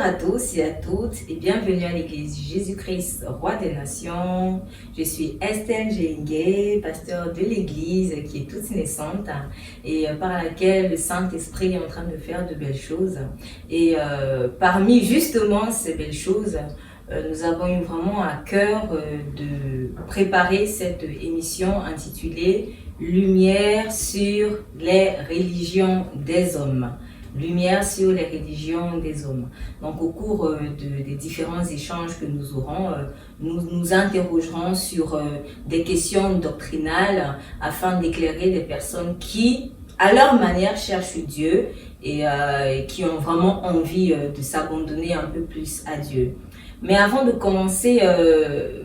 à tous et à toutes et bienvenue à l'église Jésus-Christ, Roi des Nations. Je suis Estelle Jélingué, pasteur de l'église qui est toute naissante et par laquelle le Saint-Esprit est en train de faire de belles choses. Et parmi justement ces belles choses, nous avons eu vraiment à cœur de préparer cette émission intitulée « Lumière sur les religions des hommes ». Lumière sur les religions des hommes. Donc au cours des différents échanges que nous aurons, nous nous interrogerons sur des questions doctrinales afin d'éclairer des personnes qui, à leur manière, cherchent Dieu et qui ont vraiment envie de s'abandonner un peu plus à Dieu. Mais avant de commencer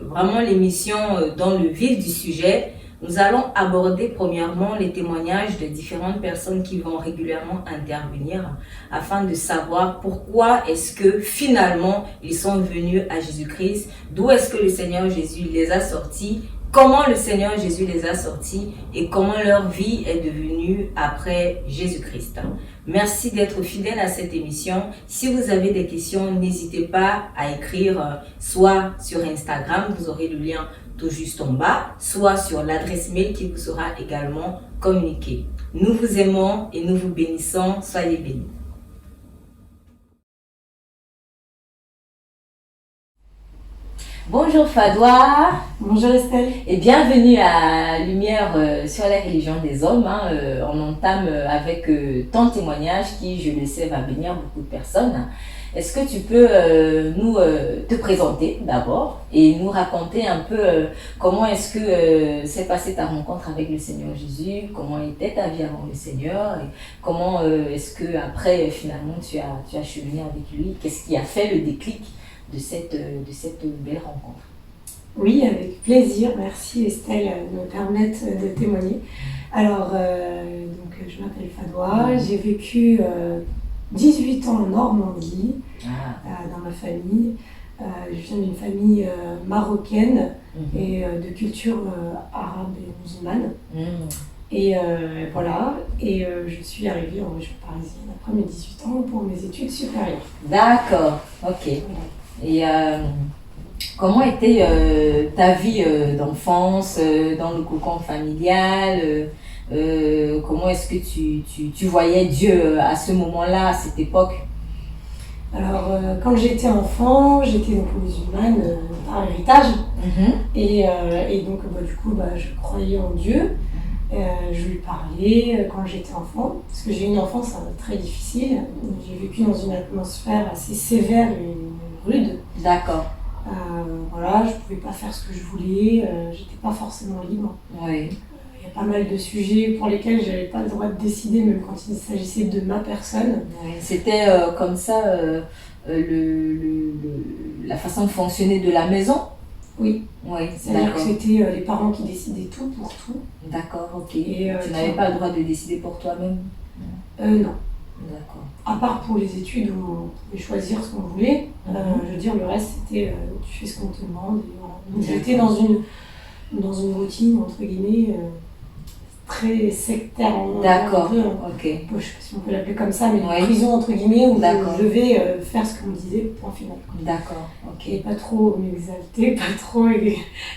vraiment l'émission dans le vif du sujet, nous allons aborder premièrement les témoignages de différentes personnes qui vont régulièrement intervenir afin de savoir pourquoi est-ce que finalement ils sont venus à Jésus-Christ, d'où est-ce que le Seigneur Jésus les a sortis, comment le Seigneur Jésus les a sortis et comment leur vie est devenue après Jésus-Christ. Merci d'être fidèle à cette émission. Si vous avez des questions, n'hésitez pas à écrire soit sur Instagram, vous aurez le lien tout juste en bas, soit sur l'adresse mail qui vous sera également communiquée. Nous vous aimons et nous vous bénissons. Soyez bénis. Bonjour Fadoua. Bonjour Estelle. Et bienvenue à Lumière sur les religions des hommes. On entame avec ton témoignage qui, je le sais, va bénir beaucoup de personnes. Est-ce que tu peux nous te présenter d'abord et nous raconter un peu comment est-ce que s'est passée ta rencontre avec le Seigneur Jésus, comment était ta vie avant le Seigneur, et comment est-ce que après finalement tu as cheminé avec lui, qu'est-ce qui a fait le déclic de cette belle rencontre? Oui, avec plaisir. Merci Estelle de me permettre de témoigner. Alors, donc, je m'appelle Fadoua, j'ai vécu 18 ans en Normandie, dans ma famille. Je viens d'une famille marocaine et de culture arabe et musulmane. Et voilà, et je suis arrivée en région parisienne après mes 18 ans pour mes études supérieures. D'accord, ok. Et comment était ta vie d'enfance, dans le cocon familial? Comment est-ce que tu voyais Dieu à ce moment-là, à cette époque? Alors, quand j'étais enfant, j'étais donc musulmane par héritage. Et donc, du coup, je croyais en Dieu. Je lui parlais quand j'étais enfant, parce que j'ai eu une enfance très difficile. J'ai vécu dans une atmosphère assez sévère et rude. D'accord. Voilà, je pouvais pas faire ce que je voulais, j'étais pas forcément libre. Oui. Il y a pas mal de sujets pour lesquels j'avais pas le droit de décider, même quand il s'agissait de ma personne. Oui. C'était comme ça la façon de fonctionner de la maison? Oui. Oui, c'est-à-dire que c'était les parents qui décidaient tout pour tout. D'accord, ok. Et tu n'avais pas le droit de décider pour toi-même? Non. D'accord. À part pour les études où on pouvait choisir ce qu'on voulait, je veux dire, le reste c'était tu fais ce qu'on te demande. Et voilà. Donc j'étais dans une routine, entre guillemets, très sectaire. D'accord, ok. Je ne sais pas si on peut l'appeler comme ça, mais une prison, entre guillemets, où je devais faire ce qu'on me disait, point final. D'accord, ok. Et pas trop m'exalter, pas trop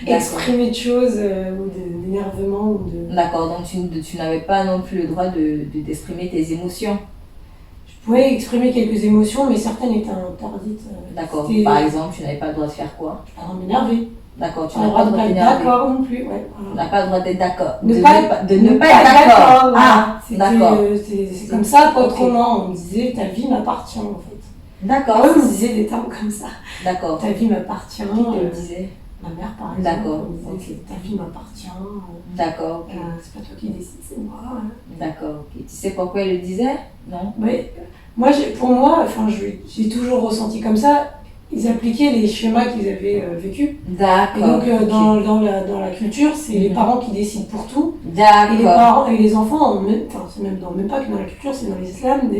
exprimer de choses ou d'énervement. Ou de... D'accord, donc tu n'avais pas non plus le droit d'exprimer tes émotions? Je pouvais exprimer quelques émotions, mais certaines étaient interdites. D'accord, par exemple, tu n'avais pas le droit de faire quoi? Je n'avais pas le droit de m'énerver. D'accord, tu n'as pas le droit d'être d'accord non plus. Ouais. Tu n'as pas le droit d'être d'accord. De ne pas être d'accord. Ah, d'accord. C'est comme ça, pas autrement. On me disait ta vie m'appartient en fait. D'accord. On me disait des termes comme ça. D'accord. Ta vie m'appartient. Qui te le disait? Ma mère par exemple. D'accord. On me disait ta vie m'appartient. D'accord. C'est pas toi qui décides, c'est moi. D'accord. Okay. Tu sais pourquoi elle le disait? Non. Oui. Moi, pour moi, j'ai toujours ressenti comme ça. Ils appliquaient les schémas qu'ils avaient vécus. D'accord. Et donc, dans la culture, c'est les parents qui décident pour tout. D'accord. Et les parents et les enfants, c'est même pas que dans la culture, c'est dans l'islam,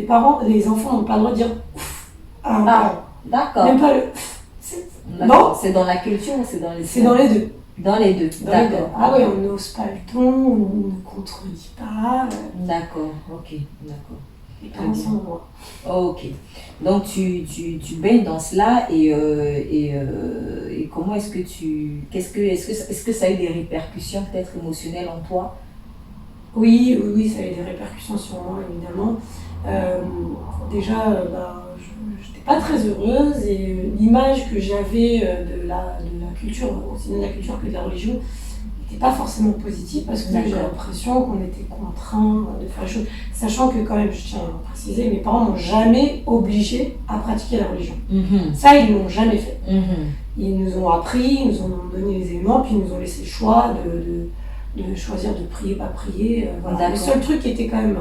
les enfants n'ont pas le droit de dire ouf à un parent. D'accord. Même pas le. Non. C'est dans la culture ou c'est dans l'islam? C'est dans les deux. Dans les deux. D'accord. Ah oui, on n'ose pas le ton, on ne contredit pas. D'accord. Ok. D'accord. Les parents sont moi. Ok. Donc tu baignes dans cela et comment est-ce que est-ce que ça a eu des répercussions peut-être émotionnelles en toi? Oui, ça a eu des répercussions sur moi, évidemment. Déjà, je n'étais pas très heureuse et l'image que j'avais de la culture, aussi bien de la culture que de la religion, n'était pas forcément positive parce que j'ai l'impression qu'on était contraint de faire les choses. Sachant que quand même, je tiens à préciser, mes parents m'ont jamais obligé à pratiquer la religion. Ça, ils ne l'ont jamais fait. Ils nous ont appris, ils nous ont donné les éléments, puis ils nous ont laissé le choix de choisir de prier, pas prier. Voilà. Le seul truc qui était quand même,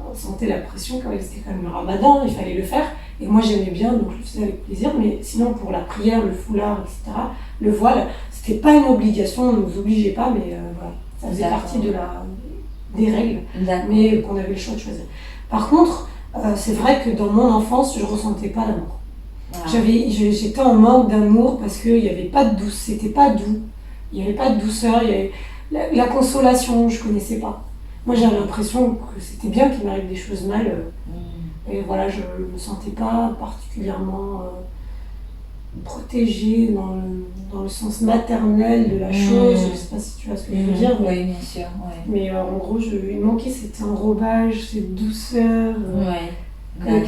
on sentait la pression quand même, c'était quand même le ramadan, il fallait le faire. Et moi j'aimais bien, donc je le faisais avec plaisir. Mais sinon pour la prière, le foulard, etc., le voile, c'était pas une obligation, on ne nous obligeait pas, mais voilà, ça faisait partie des règles, mais qu'on avait le choix de choisir. Par contre, c'est vrai que dans mon enfance, je ressentais pas l'amour. J'étais en manque d'amour parce qu'il n'y avait pas de douce, c'était pas doux. Il n'y avait pas de douceur, il y avait la consolation, je ne connaissais pas. Moi, j'avais l'impression que c'était bien qu'il m'arrive des choses mal. Et voilà, je ne me sentais pas particulièrement protégée dans le sens maternel de la chose. Je ne sais pas si tu vois ce que je veux dire. Oui, bien sûr. Ouais. Mais en gros, il manquait cet enrobage, cette douceur. Avec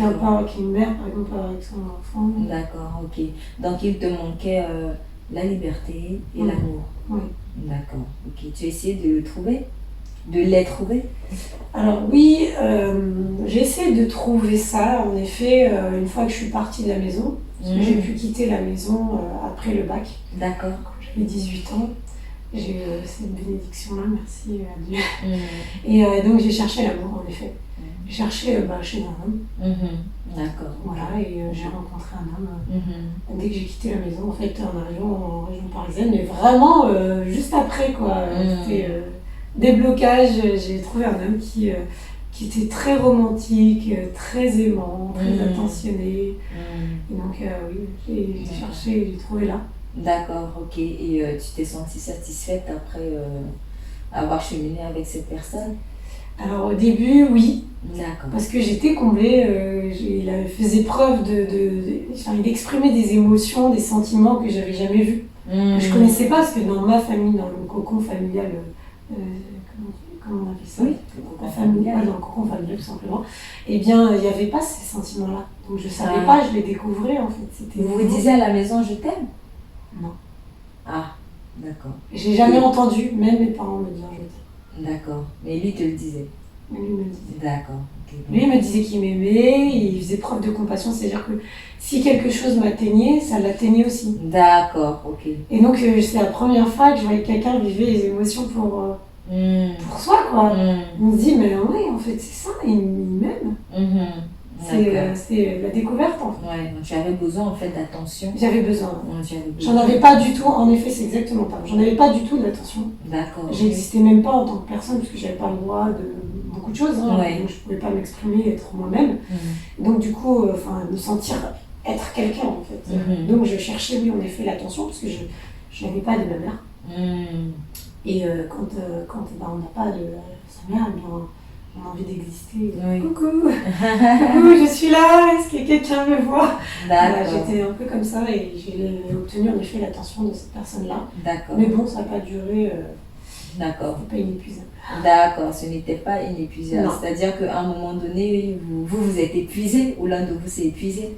une mère, par exemple, avec son enfant. D'accord, ok. Donc, il te manquait la liberté et l'amour. Oui. D'accord, ok. Tu as essayé de le trouver? De les trouver? Alors oui, j'ai essayé de trouver ça, en effet, une fois que je suis partie de la maison. Parce que j'ai pu quitter la maison après le bac. D'accord. Quand j'avais 18 ans. J'ai eu cette bénédiction-là, merci à Dieu. Et donc j'ai cherché l'amour, en effet. J'ai cherché chez un homme. D'accord. Voilà, et j'ai rencontré un homme dès que j'ai quitté la maison, en fait, en arrivant en région parisienne, mais vraiment juste après, quoi. C'était déblocage, j'ai trouvé un homme qui était très romantique, très aimant, très attentionné. Et donc, oui, j'ai cherché, j'ai trouvé là. D'accord, ok. Et tu t'es sentie satisfaite après avoir cheminé avec cette personne? Alors au début, oui. D'accord. Parce que j'étais comblée, il faisait preuve il exprimait des émotions, des sentiments que j'avais jamais vus. Que je connaissais pas, parce que dans ma famille, dans le cocon familial, comment on appelle ça? Oui, la famille, dans le cocon familial tout simplement, eh bien il n'y avait pas ces sentiments-là. Donc je ne savais pas, je les découvrais en fait. Vous vous disiez à la maison je t'aime? Non. Ah, d'accord. J'ai jamais entendu, même mes parents me dire je t'aime. D'accord, mais lui te le disait? Lui me le disait. D'accord. Okay. Lui il me disait qu'il m'aimait, il faisait preuve de compassion, c'est-à-dire que si quelque chose m'atteignait, ça l'atteignait aussi. D'accord, ok. Et donc c'est la première fois que je voyais quelqu'un vivre les émotions pour soi, quoi. On se dit, mais oui, en fait c'est ça, il m'aime. C'est la découverte en fait. Ouais, donc tu avais besoin en fait d'attention. J'avais besoin. J'en avais pas du tout, en effet c'est exactement ça. J'en avais pas du tout d'attention. D'accord. J'existais même pas en tant que personne parce que j'avais pas le droit de beaucoup de choses. Donc je pouvais pas m'exprimer, être moi-même. Donc du coup, me sentir être quelqu'un en fait. Donc je cherchais oui en effet l'attention parce que je n'avais pas de ma mère. Et quand on n'a pas de sa mère, on a envie d'exister. Coucou, je suis là, est-ce que quelqu'un me voit? J'étais un peu comme ça et j'ai obtenu en effet l'attention de cette personne-là. D'accord. Mais bon, ça n'a pas duré. D'accord. Pas inépuisable. D'accord, ce n'était pas inépuisable. C'est-à-dire qu'à un moment donné, vous êtes épuisé ou l'un de vous s'est épuisé?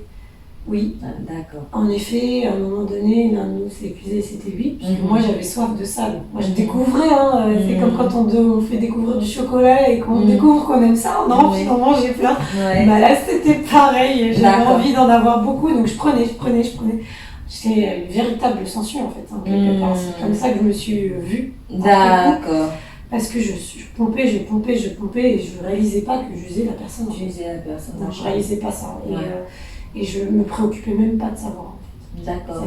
Oui. D'accord. En effet, à un moment donné, l'un de nous s'est épuisé, c'était lui, parce que moi j'avais soif de ça. Moi je découvrais, c'est comme quand on fait découvrir du chocolat et qu'on découvre qu'on aime ça, on a envie d'en manger plein. Bah là c'était pareil, j'avais envie d'en avoir beaucoup, donc je prenais. J'étais une véritable sensuelle en fait, quelque part. C'est comme ça que je me suis vue. D'accord. Parce que je pompais et je réalisais pas que j'usais la personne. J'usais la personne. Non, je réalisais pas ça. Et je me préoccupais même pas de savoir. En D'accord.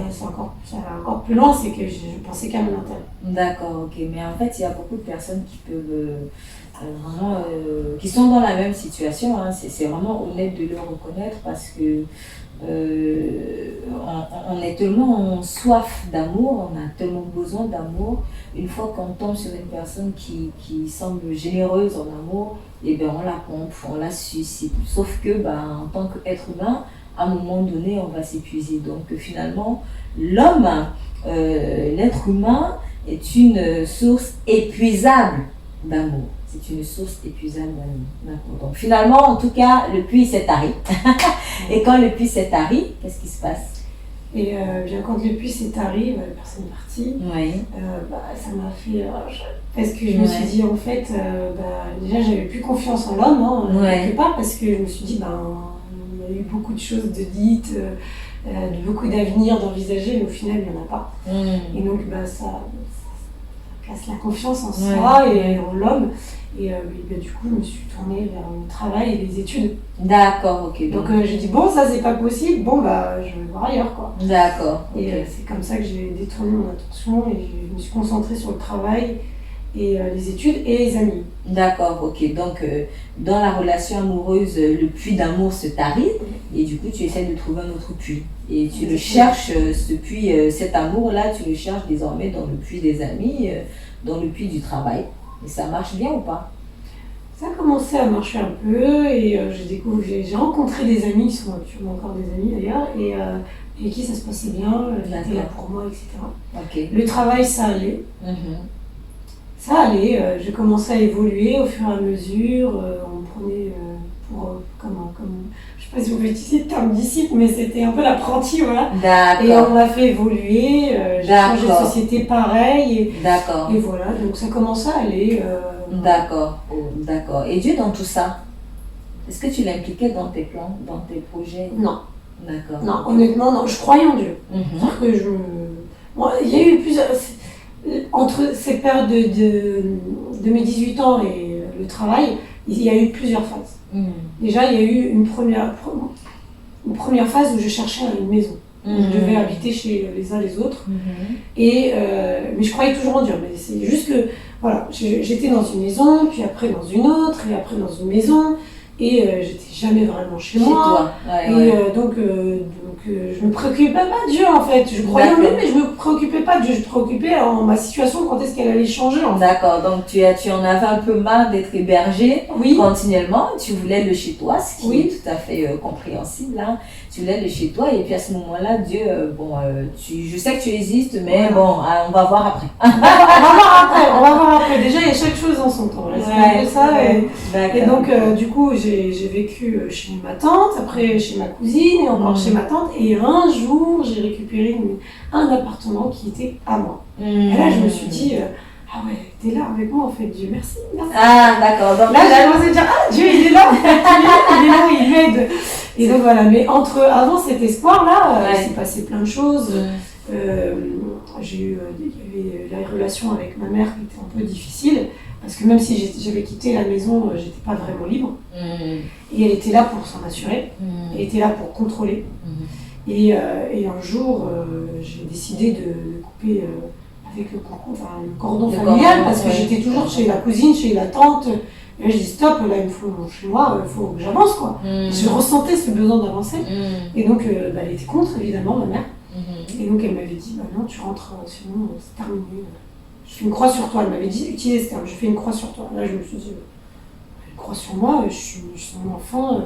Ça va encore plus loin, c'est que je pensais qu'à mon intérêt. D'accord, ok. Mais en fait, il y a beaucoup de personnes qui peuvent vraiment, qui sont dans la même situation, hein. C'est vraiment honnête de le reconnaître parce que on est tellement en soif d'amour, on a tellement besoin d'amour. Une fois qu'on tombe sur une personne qui semble généreuse en amour, et ben on la pompe, on la suscite. Sauf que en tant qu'être humain, à un moment donné, on va s'épuiser. Donc finalement, l'homme, l'être humain, est une source épuisable d'amour. C'est une source épuisable d'amour. D'accord. Donc finalement, en tout cas, le puits s'est tari. Et quand le puits s'est tari, qu'est-ce qui se passe? Et bien quand le puits s'est tari, la personne est partie. Oui. Ça m'a fait... parce que je me suis dit, en fait, déjà, j'avais plus confiance en l'homme, hein, quelque part, parce que je me suis dit, il y a eu beaucoup de choses de dites, beaucoup d'avenir, d'envisager, mais au final, il n'y en a pas. Et donc, ça casse la confiance en soi et en l'homme. Et du coup, je me suis tournée vers le travail et les études. D'accord, ok. Donc j'ai dit, bon, ça c'est pas possible, bon, je vais voir ailleurs, quoi. D'accord. Et c'est comme ça que j'ai détourné mon attention et je me suis concentrée sur le travail et les études et les amis. D'accord, ok. Donc, dans la relation amoureuse, le puits d'amour se tarit et du coup, tu essaies de trouver un autre puits. Et tu le cherches, ce puits, cet amour-là, tu le cherches désormais dans le puits des amis, dans le puits du travail. Et ça marche bien ou pas? Ça a commencé à marcher un peu et j'ai rencontré des amis qui sont actuellement encore des amis d'ailleurs et qui ça se passait bien, ils étaient là pour moi, etc. Okay. Le travail, ça allait. Ça allait, j'ai commencé à évoluer au fur et à mesure, on me prenait je sais pas si vous pouvez utiliser le terme disciple, mais c'était un peu l'apprenti, voilà. D'accord. Et on m'a fait évoluer, j'ai changé de société pareil. D'accord. Et voilà, donc ça commence à aller. D'accord, d'accord. Et Dieu dans tout ça, est-ce que tu l'impliquais dans tes plans, dans tes projets? Non. D'accord. Non, honnêtement, non, je croyais en Dieu. C'est-à-dire que il y a eu plusieurs... Entre cette période de mes 18 ans et le travail, il y a eu plusieurs phases. Déjà, il y a eu une première phase où je cherchais une maison. Je devais habiter chez les uns les autres. Mais je croyais toujours en Dieu. Mais c'est juste que, voilà, j'étais dans une maison, puis après dans une autre, et après dans une maison. Et j'étais jamais vraiment chez moi. Donc je me préoccupais pas de Dieu en fait. Je croyais en lui, mais je me préoccupais pas de Dieu. Je me préoccupais en ma situation, quand est-ce qu'elle allait changer. En fait. D'accord, donc tu en avais un peu marre d'être hébergé continuellement. Tu voulais le chez toi, ce qui est tout à fait compréhensible. Hein. Tu voulais le chez toi, et puis à ce moment-là, Dieu, je sais que tu existes, mais on va voir après. On va voir après. Déjà, il y a chaque chose en son temps. Et donc, du coup, j'ai vécu chez ma tante, après chez ma cousine, et encore chez ma tante. Et un jour, j'ai récupéré un appartement qui était à moi. Et là, je me suis dit, ah ouais, t'es là avec moi en fait, Dieu, merci. Ah, d'accord. Donc là, j'ai commencé à dire, ah, Dieu, il est là, il est là, il m'aide. Et donc voilà, mais avant cet espoir-là, il s'est passé plein de choses. Il y avait la relation avec ma mère qui était un peu difficile. Parce que même si j'avais quitté la maison, j'étais pas vraiment libre. Et elle était là pour s'en assurer. Elle était là pour contrôler. Et un jour, j'ai décidé de couper avec le cordon familial parce que j'étais toujours chez la cousine, chez la tante. Et là, je dis stop, là, il me faut chez moi, il faut que j'avance, quoi. Je ressentais ce besoin d'avancer. Et donc, elle était contre, évidemment, ma mère. Et donc, elle m'avait dit, non, tu rentres, sinon, c'est terminé. Je fais une croix sur toi. Elle m'avait dit, utilisez ce terme, je fais une croix sur toi. Là, je me suis dit, une croix sur moi, je suis son enfant.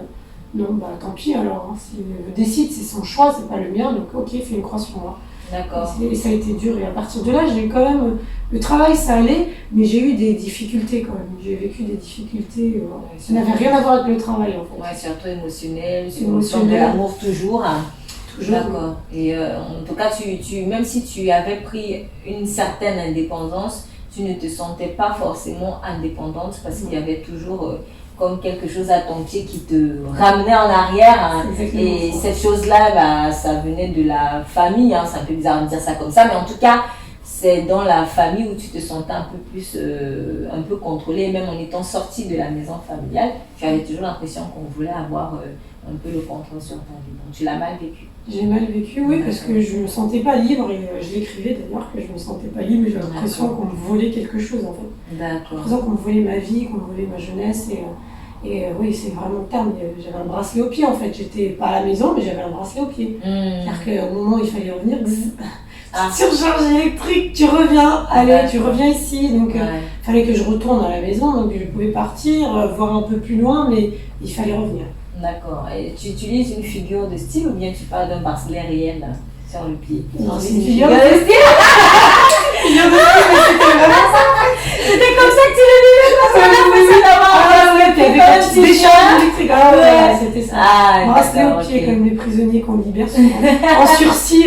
Non, tant pis, alors, hein, si elle décide, c'est son choix, c'est pas le mien, donc ok, fais une croix sur moi. D'accord. Et ça a été dur, et à partir de là, j'ai eu quand même, le travail ça allait, mais j'ai eu des difficultés quand même. J'ai vécu des difficultés, ça n'avait rien à voir avec le travail en fait. Ouais, surtout émotionnel, de l'amour toujours. Hein. D'accord. Et en tout cas, même si tu avais pris une certaine indépendance, tu ne te sentais pas forcément indépendante parce qu'il y avait toujours comme quelque chose à ton pied qui te ramenait en arrière. Hein. Et cette chose-là, ça venait de la famille. Hein. C'est un peu bizarre de dire ça comme ça, mais en tout cas, c'est dans la famille où tu te sentais un peu plus, un peu contrôlée, même en étant sortie de la maison familiale, tu avais toujours l'impression qu'on voulait avoir un peu le contrôle sur ta vie. Donc tu l'as mal vécu. J'ai mal vécu, oui, parce que je me sentais pas libre et je l'écrivais d'ailleurs que je me sentais pas libre, j'ai l'impression qu'on me volait quelque chose en fait. J'ai l'impression qu'on me volait ma vie, qu'on me volait ma jeunesse et oui, c'est vraiment le terme. J'avais un bracelet au pied en fait, j'étais pas à la maison mais j'avais un bracelet au pied. C'est-à-dire qu'au moment où il fallait revenir, surcharge électrique, tu reviens, allez, tu reviens ici. Donc il fallait que je retourne à la maison, donc je pouvais partir, voir un peu plus loin, mais il fallait revenir. D'accord. Et tu utilises une figure de style ou bien tu parles d'un bracelet réel là, sur le pied? Non, c'est une figure de style. C'était vraiment ça. C'était comme ça que tu le vivais. Puis avec la petite décharge électrique. C'était ça. Bracelet au pied ok. comme les prisonniers qu'on libère souvent. En sursis.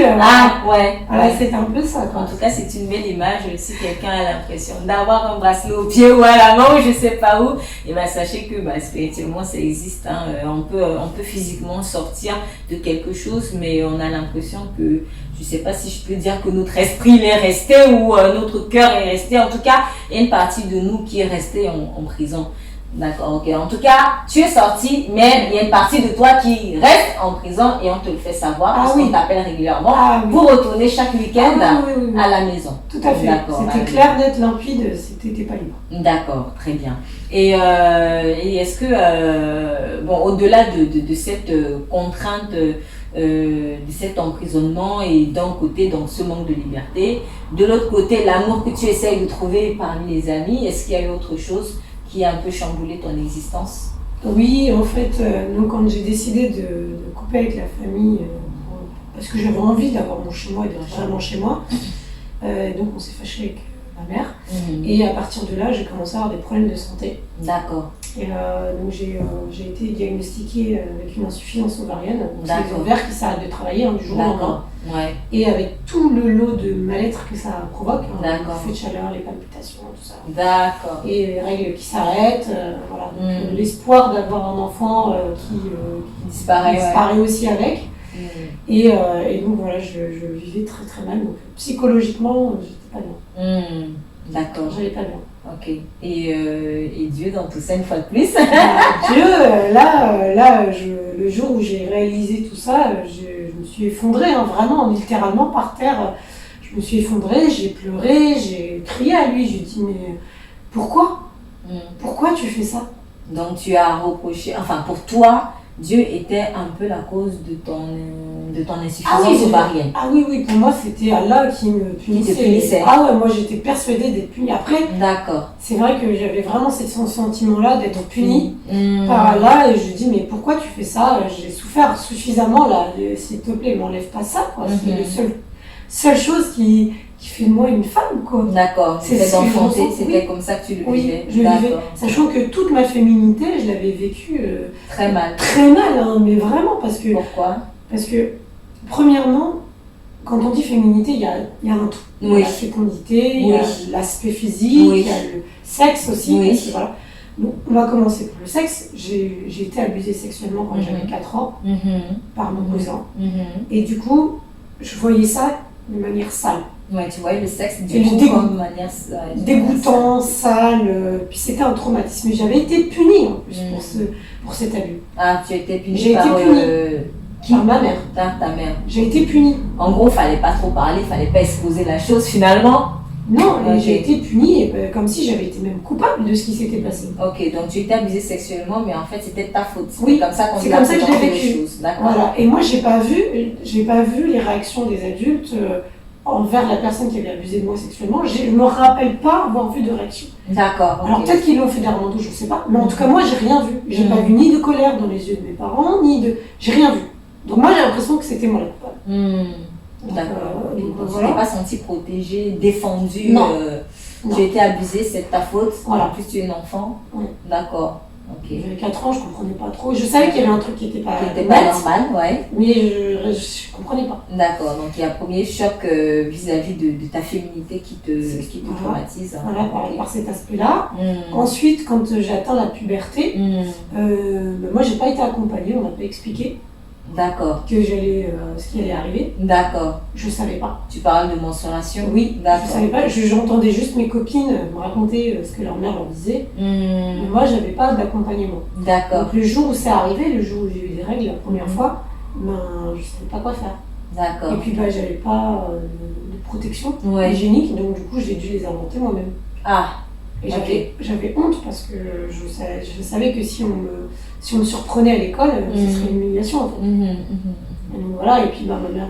Voilà, c'était un peu ça. En tout cas, c'est une belle image. Si quelqu'un a l'impression d'avoir un bracelet au pied ou à la main ou je sais pas où, et sachez que spirituellement ça existe. Hein. On peut physiquement sortir de quelque chose, mais on a l'impression que, je sais pas si je peux dire que notre esprit il est resté ou notre cœur est resté. En tout cas, il y a une partie de nous qui est restée en prison. D'accord, ok. En tout cas, tu es sorti, mais il y a une partie de toi qui reste en prison et on te le fait savoir parce qu'on t'appelle régulièrement pour retourner chaque week-end à la maison. Tout à fait. C'était clair, net, limpide, t'étais pas libre. D'accord, très bien. Et est-ce que, au-delà de cette contrainte, de cet emprisonnement et d'un côté, donc ce manque de liberté, de l'autre côté, l'amour que tu essayes de trouver parmi les amis, est-ce qu'il y a eu autre chose qui a un peu chamboulé ton existence? Oui, en fait, donc quand j'ai décidé de couper avec la famille, parce que j'avais envie d'avoir mon chez moi et d'être vraiment chez moi, donc on s'est fâché avec ma mère. Et à partir de là, j'ai commencé à avoir des problèmes de santé. D'accord. Et donc j'ai été diagnostiquée avec une insuffisance ovarienne, c'est les ovaires qui s'arrêtent de travailler du jour au lendemain. Et avec tout le lot de mal-être que ça provoque, le feu de chaleur, les palpitations, tout ça. D'accord. Et les règles qui s'arrêtent, voilà. Donc, l'espoir d'avoir un enfant qui disparaît aussi avec. Et donc voilà, je vivais très très mal. Donc psychologiquement, j'étais pas bien. D'accord. J'allais pas bien. Ok. Et Dieu dans tout ça une fois de plus? Dieu, le jour où j'ai réalisé tout ça, je me suis effondrée, vraiment, littéralement par terre. Je me suis effondrée, j'ai pleuré, j'ai crié à lui. Je lui ai dit, mais pourquoi? Pourquoi tu fais ça? Donc tu as reproché, enfin pour toi, Dieu était un peu la cause de ton insuffisance ovarienne. Ah oui, pour moi c'était Allah qui me punissait. Qui te punissait. Ah ouais, moi j'étais persuadée d'être punie. Après, d'accord. C'est vrai que j'avais vraiment ce sentiment-là d'être punie par Allah et je dis mais pourquoi tu fais ça? J'ai souffert suffisamment là, s'il te plaît, m'enlève pas ça quoi. C'est la seule chose qui fait de moi une femme quoi. D'accord, c'était d'enfanter, c'était comme ça que tu le vivais. Je le vivais, sachant que toute ma féminité, je l'avais vécue très mal. Très mal, mais vraiment parce que... Pourquoi? Parce que, premièrement, quand on dit féminité, il y a un tout. Il y a la fécondité, il y a l'aspect physique, il y a le sexe aussi. Parce que, voilà. Donc, on va commencer par le sexe. J'ai été abusée sexuellement quand j'avais 4 ans par mon cousin. Et du coup, je voyais ça de manière sale. Ouais, tu voyais le sexe du coup comme manière dégoûtant, sale. Puis c'était un traumatisme. J'avais été punie en plus pour cet abus. Ah, tu as été punie J'ai été punie par ma mère. Ta mère. J'ai été punie. En gros, fallait pas trop parler, fallait pas exposer la chose finalement. Non, j'ai été punie comme si j'avais été même coupable de ce qui s'était passé. Ok, donc tu étais abusée sexuellement, mais en fait c'était ta faute. Oui, comme ça qu'on c'est comme ça que je l'ai vécu. D'accord. Voilà. Et moi, j'ai pas vu les réactions des adultes envers la personne qui avait abusé de moi sexuellement. Je me rappelle pas avoir vu de réaction. D'accord. Alors peut-être qu'ils l'ont fait d'Armando, je sais pas. Mais en tout cas, moi, j'ai rien vu. J'ai pas vu ni de colère dans les yeux de mes parents, j'ai rien vu. Donc moi, j'ai l'impression que c'était moi la coupable. D'accord. Tu n'es pas sentie protégée, défendue. Non. Tu as été abusée, c'est ta faute. Voilà. En plus, tu es une enfant. D'accord. Okay. J'avais 4 ans, je comprenais pas trop. Je savais qu'il y avait un truc qui était pas normal, mais je comprenais pas. D'accord, donc il y a un premier choc vis-à-vis de ta féminité qui te traumatise. Voilà, par cet aspect-là. Ensuite, quand j'ai atteint la puberté, moi j'ai pas été accompagnée, on m'a pas expliqué. que ce qui allait arriver. D'accord. Je ne savais pas. Tu parles de menstruation? Oui, je ne savais pas. J'entendais juste mes copines me raconter ce que leur mère leur disait. Mais moi, je n'avais pas d'accompagnement. D'accord. Donc le jour où c'est arrivé, le jour où j'ai eu des règles la première fois, je ne savais pas quoi faire. D'accord. Et puis j'avais pas de protection hygiénique, donc du coup j'ai dû les inventer moi-même. Ah. Et j'avais honte parce que je savais que si on me surprenait à l'école, ce serait une humiliation en fait. Et donc voilà, et puis ma mère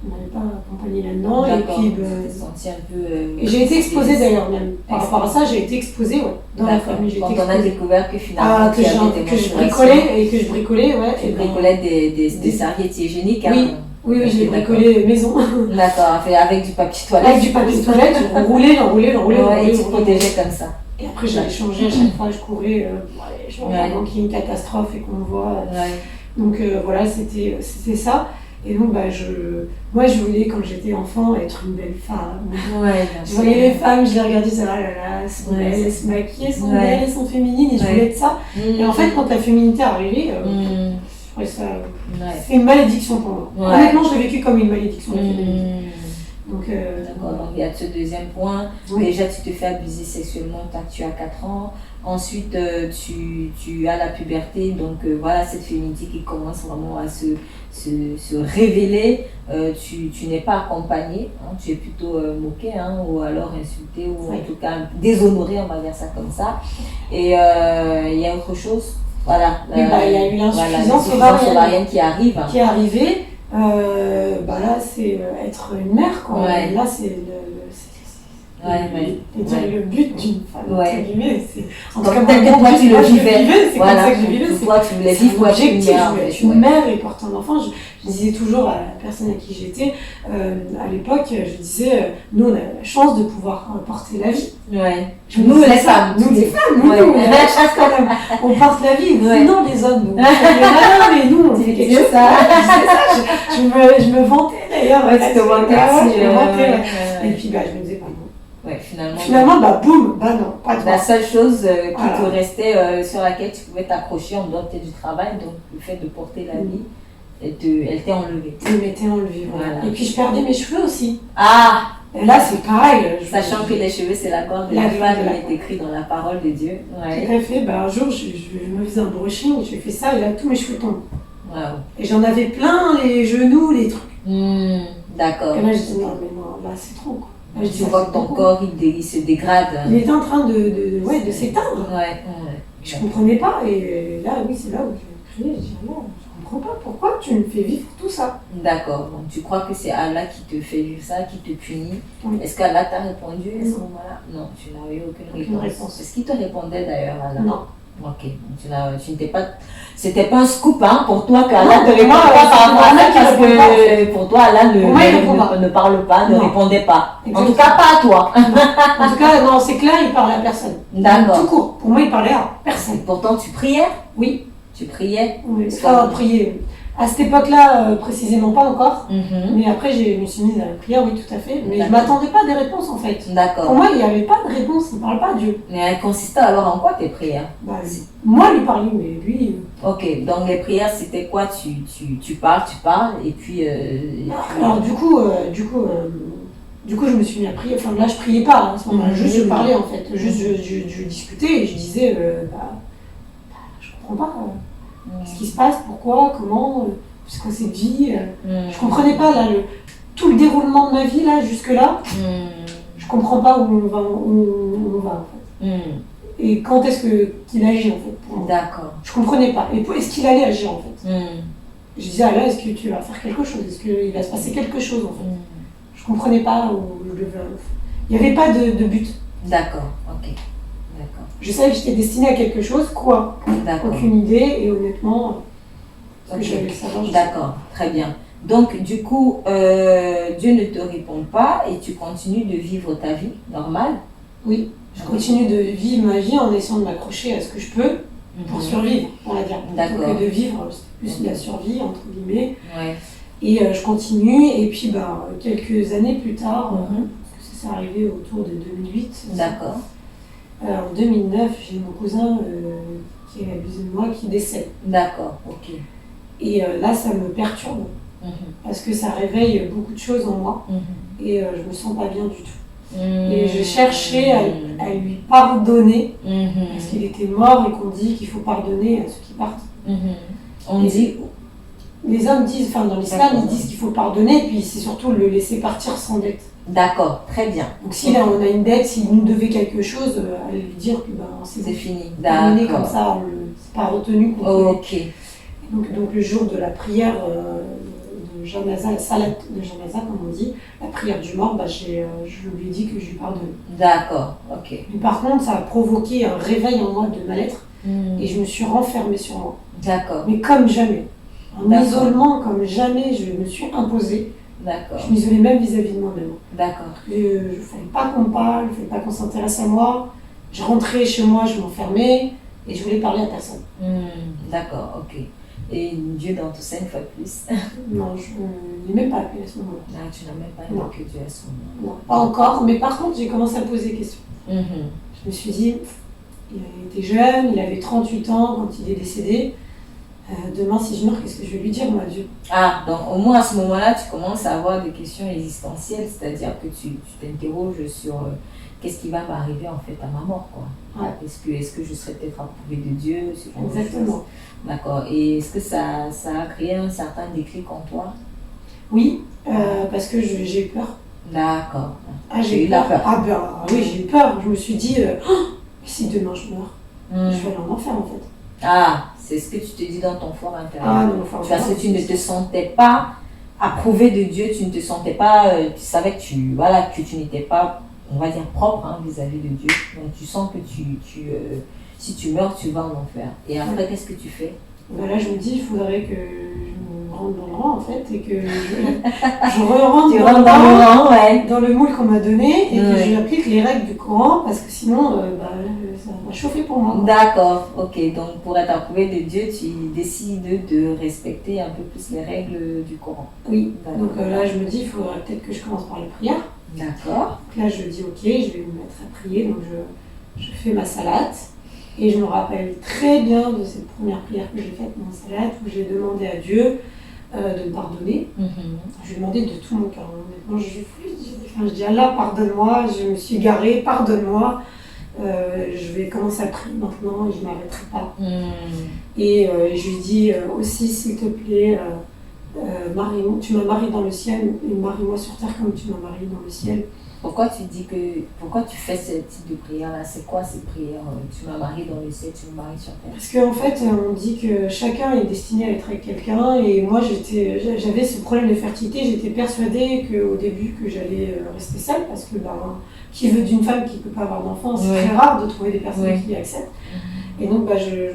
m'avait pas accompagnée là-dedans. Et puis senti un peu, et j'ai été exposée d'ailleurs même. Par rapport à ça, j'ai été exposée dans la famille. Quand on a découvert que finalement que je bricolais, ouais. Tu bricolais des serviettes hygiéniques. Oui. Hein. Oui, j'ai bricolé maison. D'accord, avec du papier toilette. Avec du papier toilette, j'enroulais. Et tu protégeais comme ça. Et après, j'allais changer à chaque fois, je courais. Je me avant qu'il y ait une catastrophe et qu'on me voit. Donc voilà, c'était ça. Et donc, moi, je voulais, quand j'étais enfant, être une belle femme. Je voyais les femmes, je les regardais, je disais, ah là là, elles sont belles, elles se maquillent, elles sont belles, elles sont féminines, et je voulais être ça. Et en fait, quand la féminité est arrivée, je trouvais ça. C'est une malédiction pour moi. Honnêtement, je l'ai vécu comme une malédiction. Donc, d'accord, donc il y a ce deuxième point. Déjà, tu te fais abuser sexuellement quand tu as 4 ans. Ensuite, tu as la puberté. Donc, voilà, cette féminité qui commence vraiment à se révéler. Tu n'es pas accompagnée. Hein, tu es plutôt moquée, hein, ou alors insultée, ou en tout cas déshonorée, on va dire ça comme ça. Et il y a autre chose. Voilà. Il y a eu l'insuffisance ovarienne qui arrive. Qui est arrivée. Là, c'est être une mère, quoi. Là, c'est le but d'une femme, entre guillemets. En tout cas, toi, tu le vivais. C'est comme ça que je vivais. Toi, tu voulais vivre pour être une mère et porter un enfant. Je disais toujours à la personne à qui j'étais, à l'époque, je disais, nous, on a la chance de pouvoir porter la vie. Nous, les femmes. Nous, les femmes. Nous, on a la chance quand même. On porte la vie. Non, les hommes. Non, mais nous, on fait quelque chose. Je me vantais d'ailleurs. Tu te vantais. Et puis, je me disais, pas bon. Finalement, boum, non, pas de la seule chose qui te restait, sur laquelle tu pouvais t'accrocher en dehors du travail, donc le fait de porter la vie, elle t'est enlevée. Elle m'était enlevée, voilà. Et puis je perdais mes cheveux aussi. Et là, c'est pareil. Sachant que les cheveux, c'est la corde de la femme, il est écrit dans la parole de Dieu. Tout à fait. Un jour, je me faisais un brushing, j'ai fait ça, et là, tous mes cheveux tombent. Et j'en avais plein, les genoux, les trucs. D'accord. Et là, je dis, non, là, c'est trop, quoi. Là, tu vois que ton corps, il se dégrade. Il était en train de s'éteindre. Je comprenais pas. Et là, oui, c'est là où j'ai crié. Je dis, non, je comprends pas. Pourquoi tu me fais vivre tout ça? D'accord. Donc, tu crois que c'est Allah qui te fait vivre ça, qui te punit. Est-ce qu'Allah t'a répondu à ce moment-là? Non, tu n'as eu aucune réponse. Est-ce qu'il te répondait d'ailleurs, Allah? Non. Ok, donc tu n'étais pas. C'était pas un scoop pour toi qu'Allah te répondait pas par rapport à ça, parce que pour toi, Allah ne parle pas, ne répondait pas. En tout cas, pas à toi. En tout cas, non, c'est clair, il parlait à personne. D'accord. Tout court. Pour moi, il parlait à personne. Pourtant, tu priais? Oui. Tu priais? Oui, prier. À cette époque-là, précisément pas encore. Mais après, je me suis mise à la prière, oui, tout à fait. Mais je ne m'attendais pas à des réponses, en fait. D'accord. Pour moi, il n'y avait pas de réponse, il ne parle pas à Dieu. Mais elle consistait alors en quoi tes prières? Moi, lui parlais, mais lui... Ok, donc les prières, c'était quoi? Tu parles, et puis... Alors, du coup, je me suis mis à prier. Enfin, là, je priais pas, à ce moment-là. Juste, je parlais, en fait. Juste, je discutais et je disais, je comprends pas... ce qui se passe, pourquoi, comment, c'est quoi cette vie. Je comprenais pas là, tout le déroulement de ma vie là, jusque-là. Je comprends pas où on va en fait. Et quand est-ce qu'il agit en fait pour moi. D'accord. Je comprenais pas. Et est-ce qu'il allait agir en fait. Je disais, là, est-ce que tu vas faire quelque chose? Est-ce qu'il va se passer quelque chose en fait. Je comprenais pas où je devais... Il n'y avait pas de but. D'accord, ok. D'accord. Je savais que j'étais destinée à quelque chose, quoi. Aucune idée, et honnêtement, ce que j'allais savoir. D'accord, très bien. Donc, du coup, Dieu ne te répond pas et tu continues de vivre ta vie normale? Oui, je continue de vivre ma vie en essayant de m'accrocher à ce que je peux pour survivre, on va dire. D'accord. Donc, de vivre, c'est plus de la survie, entre guillemets. Et je continue, et puis quelques années plus tard, parce que ça s'est arrivé autour de 2008. D'accord. En 2009, j'ai mon cousin qui est abusé de moi qui décède. D'accord, ok. Et là, ça me perturbe parce que ça réveille beaucoup de choses en moi et je me sens pas bien du tout. Et je cherchais à lui pardonner parce qu'il était mort et qu'on dit qu'il faut pardonner à ceux qui partent. On dit... Les hommes disent, enfin dans l'islam, ils disent qu'il faut pardonner, puis c'est surtout le laisser partir sans dette. D'accord, très bien. Donc si là on a une dette, s'il nous devait quelque chose, aller lui dire que c'est fini. Terminé comme ça, c'est pas retenu contre ok. Donc le jour de la prière de Janaza, salat de Janaza comme on dit, la prière du mort, je lui ai dit que je lui pardonnais. D'accord, ok. Mais par contre, ça a provoqué un réveil en moi de mal-être et je me suis renfermée sur moi. D'accord. Mais comme jamais. En isolement comme jamais, je me suis imposée. D'accord. Je m'isolais même vis-à-vis de moi-même. D'accord. Je ne fallait pas qu'on me parle, il ne fallait pas qu'on s'intéresse à moi. Je rentrais chez moi, je m'enfermais et je voulais parler à personne. D'accord, ok. Et Dieu dans tout ça une fois de plus? Non, je n'ai même pas appelé à ce moment-là. Ah, tu n'as même pas aimé que Dieu à ce moment-là? Non, pas encore, mais par contre, j'ai commencé à poser des questions. Je me suis dit, il était jeune, il avait 38 ans quand il est décédé. Demain, si je meurs, qu'est-ce que je vais lui dire, moi, Dieu? Ah, donc au moins à ce moment-là, tu commences à avoir des questions existentielles, c'est-à-dire que tu t'interroges sur qu'est-ce qui va m'arriver en fait à ma mort, quoi. Ouais. Est-ce que je serai peut-être approuvée de Dieu? Exactement. D'accord. Et est-ce que ça a créé un certain déclic en toi? Oui, parce que j'ai eu peur. D'accord. Ah, j'ai eu peur. Oui, j'ai eu peur. Je me suis dit, si demain je meurs, je vais aller en enfer en fait. Ah, c'est ce que tu te dis dans ton fort intérieur. Ah, non, parce que tu ne te sentais pas approuvée de Dieu, tu ne te sentais pas, tu savais que tu n'étais pas, on va dire, propre vis-à-vis de Dieu. Donc tu sens que si tu meurs, tu vas en enfer. Et après, qu'est-ce que tu fais? Là, je me dis, il faudrait que je me rentre dans le rang en fait et que je rentre dans le moule qu'on m'a donné et que j'applique les règles du Coran parce que sinon, ça va chauffer pour moi. D'accord, ok. Donc pour être approuvé de Dieu, tu décides de respecter un peu plus les règles du Coran. Oui, donc là, je me dis, il faudrait peut-être que je commence par la prière. D'accord. Donc là, je dis, ok, je vais me mettre à prier, donc je fais ma salate. Et je me rappelle très bien de cette première prière que j'ai faite dans la salade où j'ai demandé à Dieu de me pardonner. Je lui ai demandé de tout mon cœur. Honnêtement, je dis Allah, pardonne-moi, je me suis égarée, pardonne-moi. Je vais commencer à prier maintenant et je ne m'arrêterai pas. Et je lui dis aussi, s'il te plaît, tu m'as marié dans le ciel et marie-moi sur terre comme tu m'as marié dans le ciel. Pourquoi tu fais ce type de prière-là? C'est quoi ces prières? Tu m'as marié dans le ciel, tu me maries sur terre. Parce qu'en fait, on dit que chacun est destiné à être avec quelqu'un. Et moi, j'avais ce problème de fertilité. J'étais persuadée qu'au début, que j'allais rester seule. Parce que qui veut d'une femme qui ne peut pas avoir d'enfant? C'est très rare de trouver des personnes qui acceptent. Et donc, j'ai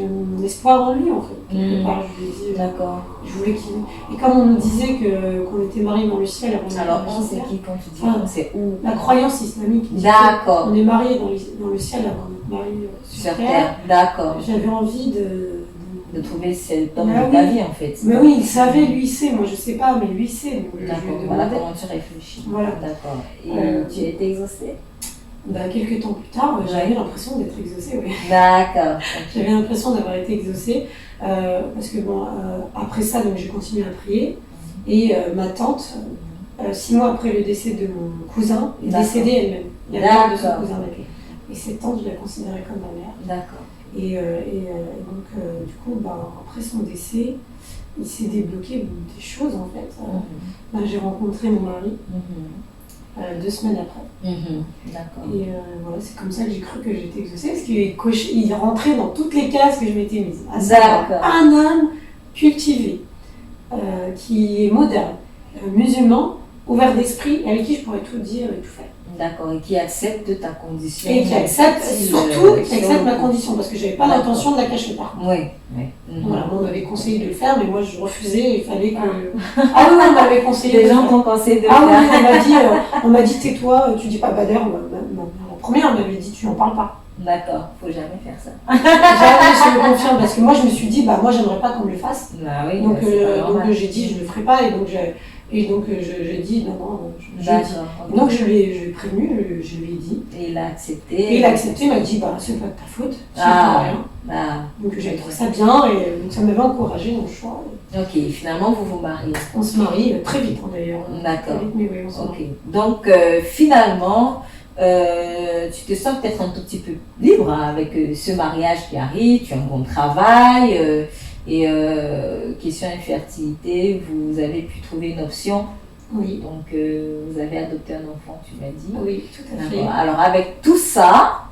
mon espoir en lui, en fait. Quelque part, je lui ai dit, d'accord. Je voulais qu'il... Et comme on nous disait qu'on était mariés dans le ciel avant... Alors, c'est qui quand tu dis c'est où? La croyance islamique. D'accord. On est mariés dans le ciel avant d'être mariés sur terre. D'accord. J'avais envie de trouver cet homme de ta vie, en fait. Mais oui, il savait, lui, il sait. Moi, je sais pas, mais lui, il sait. D'accord. Voilà comment tu réfléchis. Voilà. D'accord. Et tu as été exaucée? Quelques temps plus tard, j'avais l'impression d'être exaucée, oui. D'accord. J'avais l'impression d'avoir été exaucée, parce que après ça, donc, j'ai continué à prier, et ma tante, 6 mois après le décès de mon cousin, est décédée elle-même. Il y a la mort de son cousin avec elle. Et cette tante, je la considérais comme ma mère. D'accord. Et donc, du coup, après son décès, il s'est débloqué des choses, en fait. J'ai rencontré mon mari. 2 semaines après. D'accord. Et voilà, c'est comme ça que j'ai cru que j'étais exaucée, parce qu'il rentrait dans toutes les cases que je m'étais mise. À savoir, un homme cultivé, qui est moderne, musulman, ouvert d'esprit, avec qui je pourrais tout dire et tout faire. D'accord, et qui accepte ta condition. Et qui accepte, surtout, qui accepte ma condition, parce que je n'avais pas l'intention de la cacher par contre. Oui. Voilà, on m'avait conseillé de le faire, mais moi je refusais, il fallait que... Ah oui, on m'avait conseillé. Les gens t'ont conseillé de le faire. Ah oui, on m'a dit tais-toi, tu dis pas Bader, la première on m'avait dit tu n'en parles pas. D'accord, faut jamais faire ça. Jamais, je me confirme, parce que moi je me suis dit, moi j'aimerais pas qu'on me le fasse. Bah oui, donc j'ai dit je le ferai pas, et donc Et donc je dis non, je dis. D'accord. Et donc je l'ai prévenu, je lui ai dit. Et il a accepté. Et il a accepté, il m'a dit bah c'est pas de ta faute, c'est Ah. rien. Ah. Donc j'ai trouvé ça bien et donc ça m'avait encouragé dans le choix. Ok, finalement vous vous mariez. On se marie très vite d'ailleurs. D'accord. Très vite, mais oui, on se marie. Ok. Donc finalement, tu te sens peut-être un tout petit peu libre hein, avec ce mariage qui arrive, tu as un bon travail et question infertilité, vous avez pu trouver une option. Oui. Donc vous avez adopté un enfant, tu m'as dit. Oui, tout à fait. Alors avec tout ça,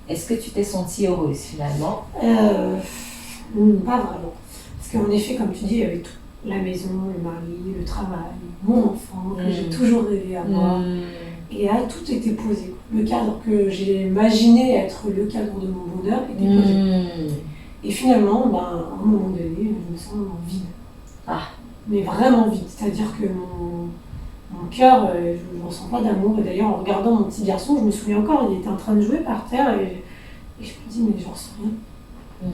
est-ce que tu t'es sentie heureuse finalement? Pas vraiment. Parce qu'en effet, comme tu dis, avec tout, la maison, le mari, le travail, mon enfant, que j'ai toujours rêvé avoir. Et là, tout était posé. Le cadre que j'ai imaginé être le cadre de mon bonheur était posé. Et finalement, à un moment donné, je me sens vide. Ah. Mais vraiment vide. C'est-à-dire que mon cœur, je ne ressens pas d'amour. Et d'ailleurs, en regardant mon petit garçon, je me souviens encore, il était en train de jouer par terre et je me dis, mais j'en ressens rien.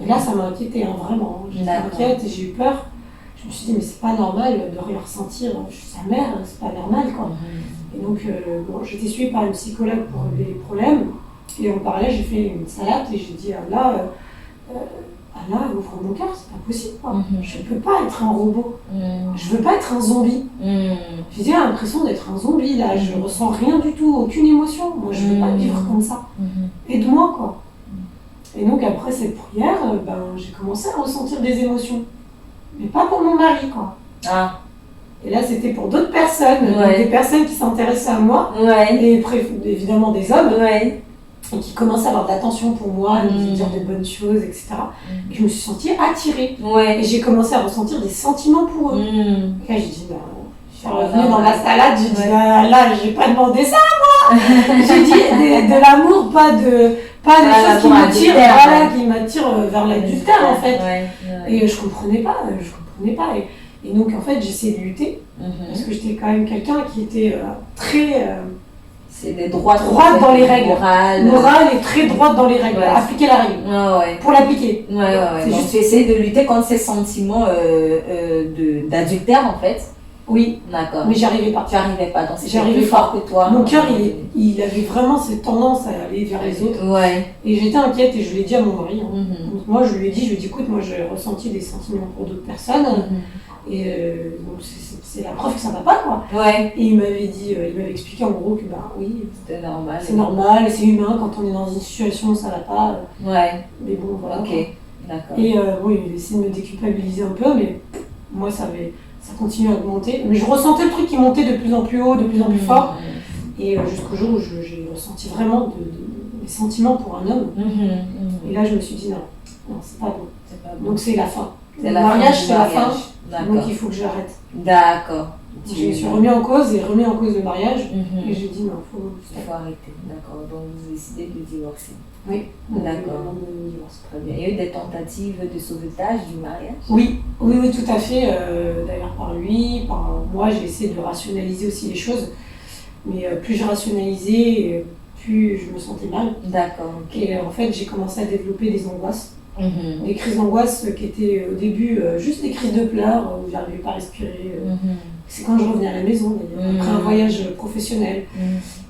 Et là, ça m'a inquiétée, hein, vraiment. J'étais inquiète et j'ai eu peur. Je me suis dit, mais c'est pas normal de rien ressentir. Je suis sa mère, c'est pas normal, quoi. Et donc, j'étais suivie par une psychologue pour régler les problèmes. Et en parallèle, j'ai fait une salade et j'ai dit, Allah, ouvre mon cœur, c'est pas possible, quoi. Je peux pas être un robot. Je veux pas être un zombie. J'ai l'impression d'être un zombie, là. Je ressens rien du tout, aucune émotion. Moi, je veux pas vivre comme ça. Aide-moi, quoi. Et donc après cette prière, j'ai commencé à ressentir des émotions. Mais pas pour mon mari, quoi. Ah. Et là, c'était pour d'autres personnes, des personnes qui s'intéressaient à moi, et évidemment des hommes, et qui commençaient à avoir de l'attention pour moi, me dire de bonnes choses, etc. Et je me suis sentie attirée. Et j'ai commencé à ressentir des sentiments pour eux. Et là, j'ai dit, je suis revenue dans ma salade, j'ai dit, là, j'ai pas demandé ça, moi. J'ai dit de l'amour, pas de choses qui m'attirent vers l'adultère, en fait. Et je comprenais pas. Et donc, en fait, j'essayais de lutter, parce que j'étais quand même quelqu'un qui était très... c'est des droite dans les règles. Morale et très droite dans les règles. Appliquer la règle. Pour l'appliquer. Donc, tu essayes de lutter contre ces sentiments d'adultère, en fait. Oui, d'accord. Mais j'arrivais pas. Tu n'arrivais pas, donc c'était plus fort que toi. Mon cœur, il avait vraiment cette tendance à aller vers les autres. Et j'étais inquiète et je l'ai dit à mon mari. Donc moi, je lui ai dit, écoute, moi j'ai ressenti des sentiments pour d'autres personnes. Et donc c'est la preuve que ça va pas, quoi. Et il m'avait expliqué en gros que oui, c'était normal. C'est normal, c'est humain, quand on est dans une situation où ça va pas. Mais bon, voilà. Ok, d'accord. Et il essayait de me déculpabiliser un peu, mais moi ça continue à augmenter. Mais je ressentais le truc qui montait de plus en plus haut, de plus en plus fort. Et jusqu'au jour où j'ai ressenti vraiment des sentiments pour un homme. Et là, je me suis dit, non, c'est pas bon. Donc c'est la fin. Le mariage, c'est la fin. Donc il faut que j'arrête. D'accord. Je me suis remis en cause le mariage. Et j'ai dit, non, il faut arrêter. D'accord. Donc vous décidez de divorcer. Oui. D'accord. Très bien. Il y a eu des tentatives de sauvetage du mariage? Oui, tout à fait. D'ailleurs, par lui, par moi, j'ai essayé de rationaliser aussi les choses. Mais plus je rationalisais, plus je me sentais mal. D'accord. Et en fait, j'ai commencé à développer des angoisses. Des crises d'angoisse qui étaient au début juste des crises de pleurs où j'arrivais pas à respirer. C'est quand je revenais à la maison, d'ailleurs, après un voyage professionnel.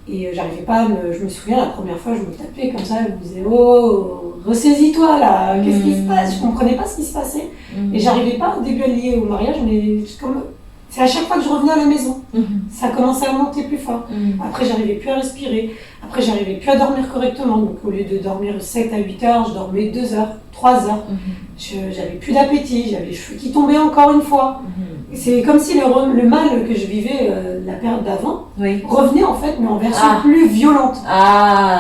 Et j'arrivais pas je me souviens, la première fois, je me tapais comme ça, je me disais, oh, ressaisis-toi là, qu'est-ce qui se passe? Je comprenais pas ce qui se passait. Et j'arrivais pas au début à lier au mariage, mais c'est à chaque fois que je revenais à la maison. Ça commençait à monter plus fort. Après, j'arrivais plus à respirer. Après, j'arrivais plus à dormir correctement. Donc, au lieu de dormir 7 à 8 heures, je dormais 2 heures, 3 heures. J'avais plus d'appétit, j'avais les cheveux qui tombaient encore une fois. C'est comme si le mal que je vivais la période d'avant revenait en fait, mais en version plus violente,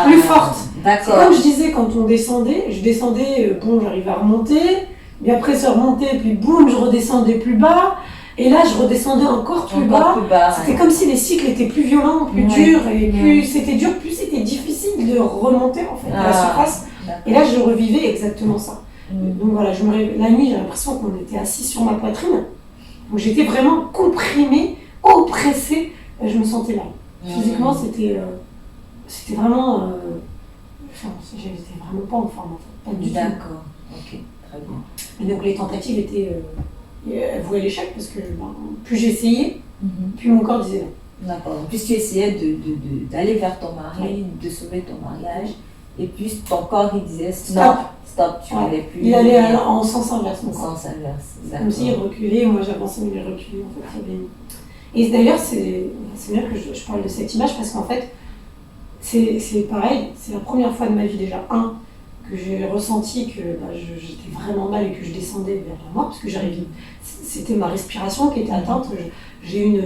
plus forte. C'est comme je disais, quand on descendait, je descendais, j'arrivais à remonter, mais après ça remontait, puis boum, je redescendais plus bas. Et là, je redescendais encore plus bas. C'était comme si les cycles étaient plus violents, plus durs, et plus c'était dur, plus c'était difficile de remonter en fait à la surface. Et là, je revivais exactement ça. Donc voilà, la nuit, j'ai l'impression qu'on était assis sur ma poitrine. Donc j'étais vraiment comprimée, oppressée. Je me sentais mal. Physiquement, c'était vraiment... j'étais vraiment pas en forme, en fait. Pas du tout. D'accord, ok, très bien. Et donc les tentatives étaient... vouées à l'échec parce que plus j'essayais, Puis mon corps disait non. D'accord. En plus, tu essayais d'aller vers ton mari, de sauver ton mariage. Et puis, ton corps, il disait stop, tu n'allais plus. Il allait en sens inverse, mon corps. En sens inverse. Comme s'il reculait, moi j'avançais, mais il reculait. En fait, et d'ailleurs, c'est bien que je parle de cette image parce qu'en fait, c'est pareil, c'est la première fois de ma vie déjà, que j'ai ressenti que j'étais vraiment mal et que je descendais vers la mort, parce que c'était ma respiration qui était atteinte. J'ai eu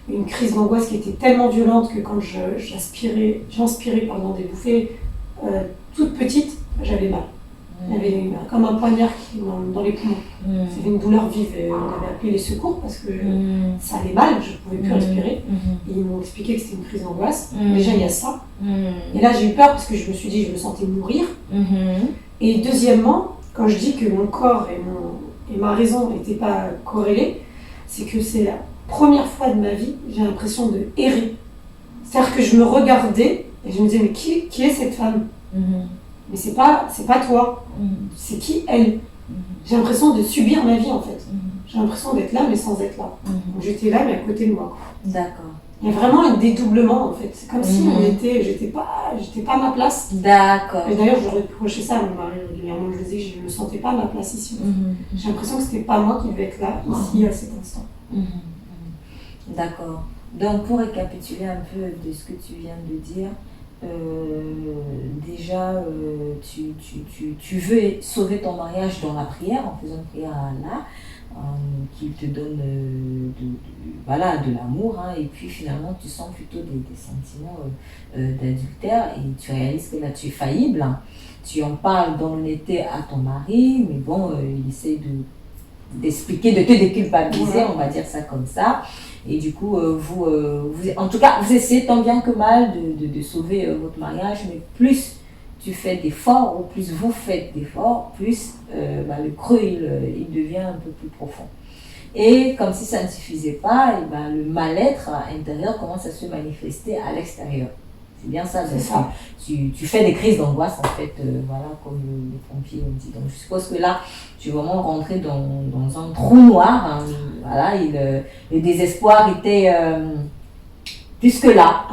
une crise d'angoisse qui était tellement violente que quand j'inspirais des bouffées toutes petites, j'avais mal. Il y avait comme un poignard dans les poumons. C'était une douleur vive. Et on avait appelé les secours parce que ça allait mal, je ne pouvais plus respirer. Et ils m'ont expliqué que c'était une crise d'angoisse. Déjà, il y a ça. Et là, j'ai eu peur parce que je me suis dit que je me sentais mourir. Et deuxièmement, quand je dis que mon corps et ma raison n'étaient pas corrélés, c'est que c'est la première fois de ma vie, j'ai l'impression de errer. C'est-à-dire que je me regardais et je me disais, mais qui est cette femme ? Mais c'est pas toi, c'est qui elle ? J'ai l'impression de subir ma vie en fait. J'ai l'impression d'être là mais sans être là. Donc j'étais là mais à côté de moi. D'accord. Il y a vraiment un dédoublement en fait. C'est comme si j'étais pas à ma place. D'accord. Et d'ailleurs je reprochais ça à mon mari régulièrement. Je disais que je ne me sentais pas à ma place ici. J'ai l'impression que c'était pas moi qui devais être là ici à cet instant. D'accord. Donc pour récapituler un peu de ce que tu viens de dire, déjà tu veux sauver ton mariage dans la prière en faisant une prière à Allah qui te donne de l'amour, et puis finalement tu sens plutôt des sentiments d'adultère et tu réalises que là tu es faillible, tu en parles dans l'honnêteté à ton mari, mais bon, il essaie d'expliquer, de te déculpabiliser, on va dire ça comme ça. Et du coup, en tout cas, vous essayez tant bien que mal de sauver votre mariage, mais plus tu fais d'efforts, ou plus vous faites d'efforts, plus le creux, il devient un peu plus profond. Et comme si ça ne suffisait pas, le mal-être intérieur commence à se manifester à l'extérieur. C'est bien ça, c'est ça. Tu fais des crises d'angoisse, en fait, comme les pompiers ont dit. Donc je suppose que là, tu es vraiment rentré dans un trou noir. Le désespoir était plus que là.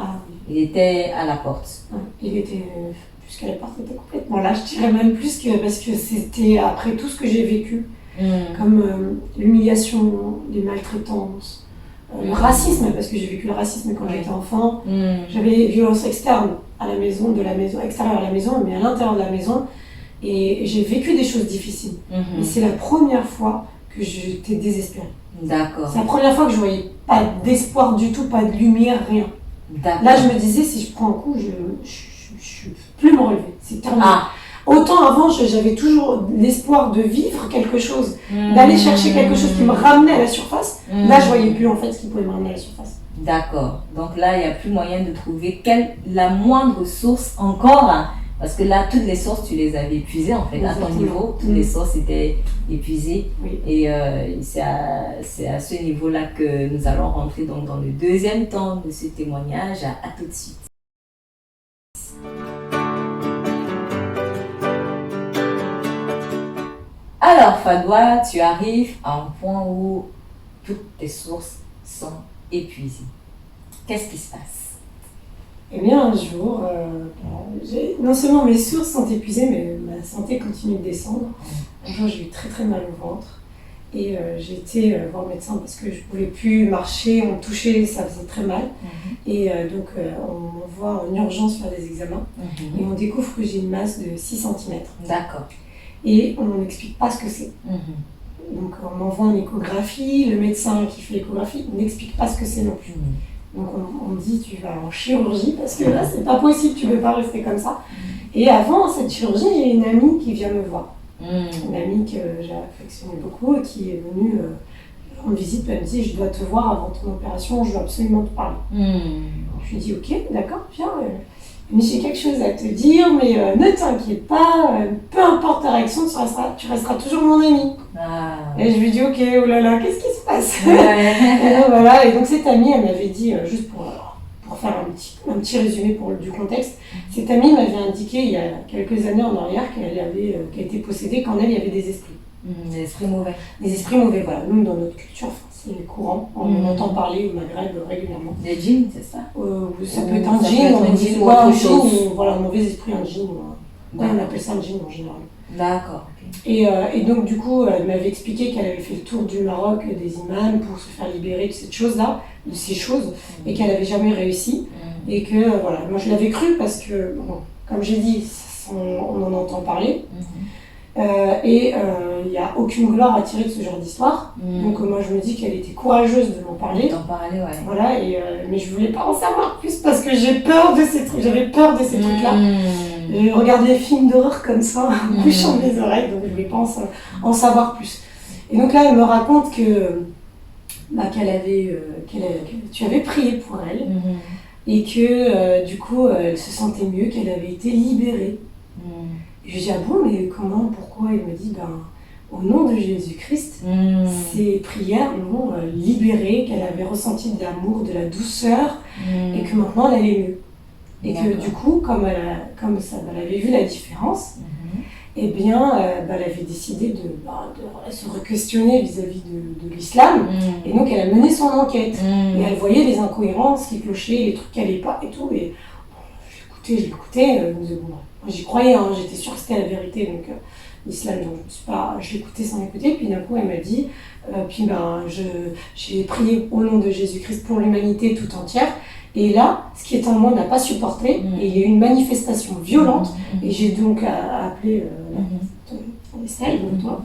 Il était à la porte. Il était plus qu'à la porte, il était complètement là. Je dirais même plus parce que c'était après tout ce que j'ai vécu, comme l'humiliation, les maltraitances. Le racisme, parce que j'ai vécu le racisme quand j'étais enfant. J'avais des violences externes à la maison, extérieures à la maison, mais à l'intérieur de la maison. Et j'ai vécu des choses difficiles. Et c'est la première fois que j'étais désespérée. D'accord. C'est la première fois que je voyais pas d'espoir du tout, pas de lumière, rien. D'accord. Là, je me disais, si je prends un coup, je ne peux plus me relever. C'est terminé. Autant avant, j'avais toujours l'espoir de vivre quelque chose, d'aller chercher quelque chose qui me ramenait à la surface. Là, je voyais plus en fait ce qui pouvait me ramener à la surface. D'accord. Donc là, il n'y a plus moyen de trouver la moindre source encore, parce que là, toutes les sources, tu les avais épuisées en fait. Exactement. À ton niveau, toutes les sources étaient épuisées. Oui. Et c'est à ce niveau-là que nous allons rentrer donc dans le deuxième temps de ce témoignage. À tout de suite. Alors Fadwa, tu arrives à un point où toutes tes sources sont épuisées. Qu'est-ce qui se passe? Eh bien un jour, non seulement mes sources sont épuisées, mais ma santé continue de descendre. Un jour j'ai eu très très mal au ventre et j'ai été voir le médecin parce que je ne pouvais plus marcher, on me touchait, ça faisait très mal. Et donc on m'envoie en urgence faire des examens et on découvre que j'ai une masse de 6 cm. D'accord. Et on n'explique pas ce que c'est. Donc on m'envoie en échographie, le médecin qui fait l'échographie n'explique pas ce que c'est non plus. Donc on me dit tu vas en chirurgie parce que là c'est pas possible, tu ne peux pas rester comme ça. Et avant cette chirurgie, j'ai une amie qui vient me voir. Une amie que j'ai affectionnée beaucoup et qui est venue en visite, elle me dit je dois te voir avant ton opération, je dois absolument te parler. Je lui dis ok, d'accord, viens. Mais j'ai quelque chose à te dire, mais ne t'inquiète pas, peu importe ta réaction, tu resteras toujours mon amie. Et je lui dis ok, oh là là, qu'est-ce qui se passe? Et donc, voilà, et donc cette amie, elle m'avait dit, juste pour faire un petit résumé du contexte, cette amie m'avait indiqué il y a quelques années en arrière qu'elle était possédée quand il y avait des esprits. Des esprits mauvais. Des esprits mauvais, voilà. Nous, dans notre culture, c'est courant. On entend parler au Maghreb régulièrement. Des djinns, c'est ça? Ça peut être un djinn, ou un djinn, voilà, un mauvais esprit, un djinn. Ouais, on appelle ça un djinn en général. D'accord. Et donc, du coup, elle m'avait expliqué qu'elle avait fait le tour du Maroc des imams pour se faire libérer de cette chose-là, de ces choses, et qu'elle n'avait jamais réussi. Et que, voilà, moi je l'avais cru parce que, bon, comme j'ai dit, on en entend parler. Et il n'y a aucune gloire à tirer de ce genre d'histoire. Donc, moi je me dis qu'elle était courageuse de m'en parler. D'en parler, ouais. Voilà, mais je voulais pas en savoir plus parce que j'ai peur de ces trucs, j'avais peur de ces trucs-là. Je regarde les films d'horreur comme ça, en bouchant mes oreilles, donc je voulais pas en savoir plus. Et donc là, elle me raconte que tu avais prié pour elle et que du coup, elle se sentait mieux, qu'elle avait été libérée. Et je dis, ah bon, mais comment, pourquoi? Elle me dit, au nom de Jésus-Christ, ces prières l'ont libérée, qu'elle avait ressenti de l'amour, de la douceur, et que maintenant elle allait mieux. Et que du coup, comme elle avait vu la différence, eh bien, elle avait décidé de se re-questionner vis-à-vis de l'islam. Et donc, elle a mené son enquête. Et elle voyait les incohérences qui clochaient, les trucs qui n'allaient pas et tout. Et je l'écoutais. Moi, j'y croyais, hein, j'étais sûre que c'était la vérité. Donc, l'islam, donc je l'écoutais sans l'écouter. Puis d'un coup, elle m'a dit, j'ai prié au nom de Jésus-Christ pour l'humanité tout entière. Et là, ce qui est en moi n'a pas supporté, et il y a eu une manifestation violente, et j'ai donc appelé Estelle, donc toi,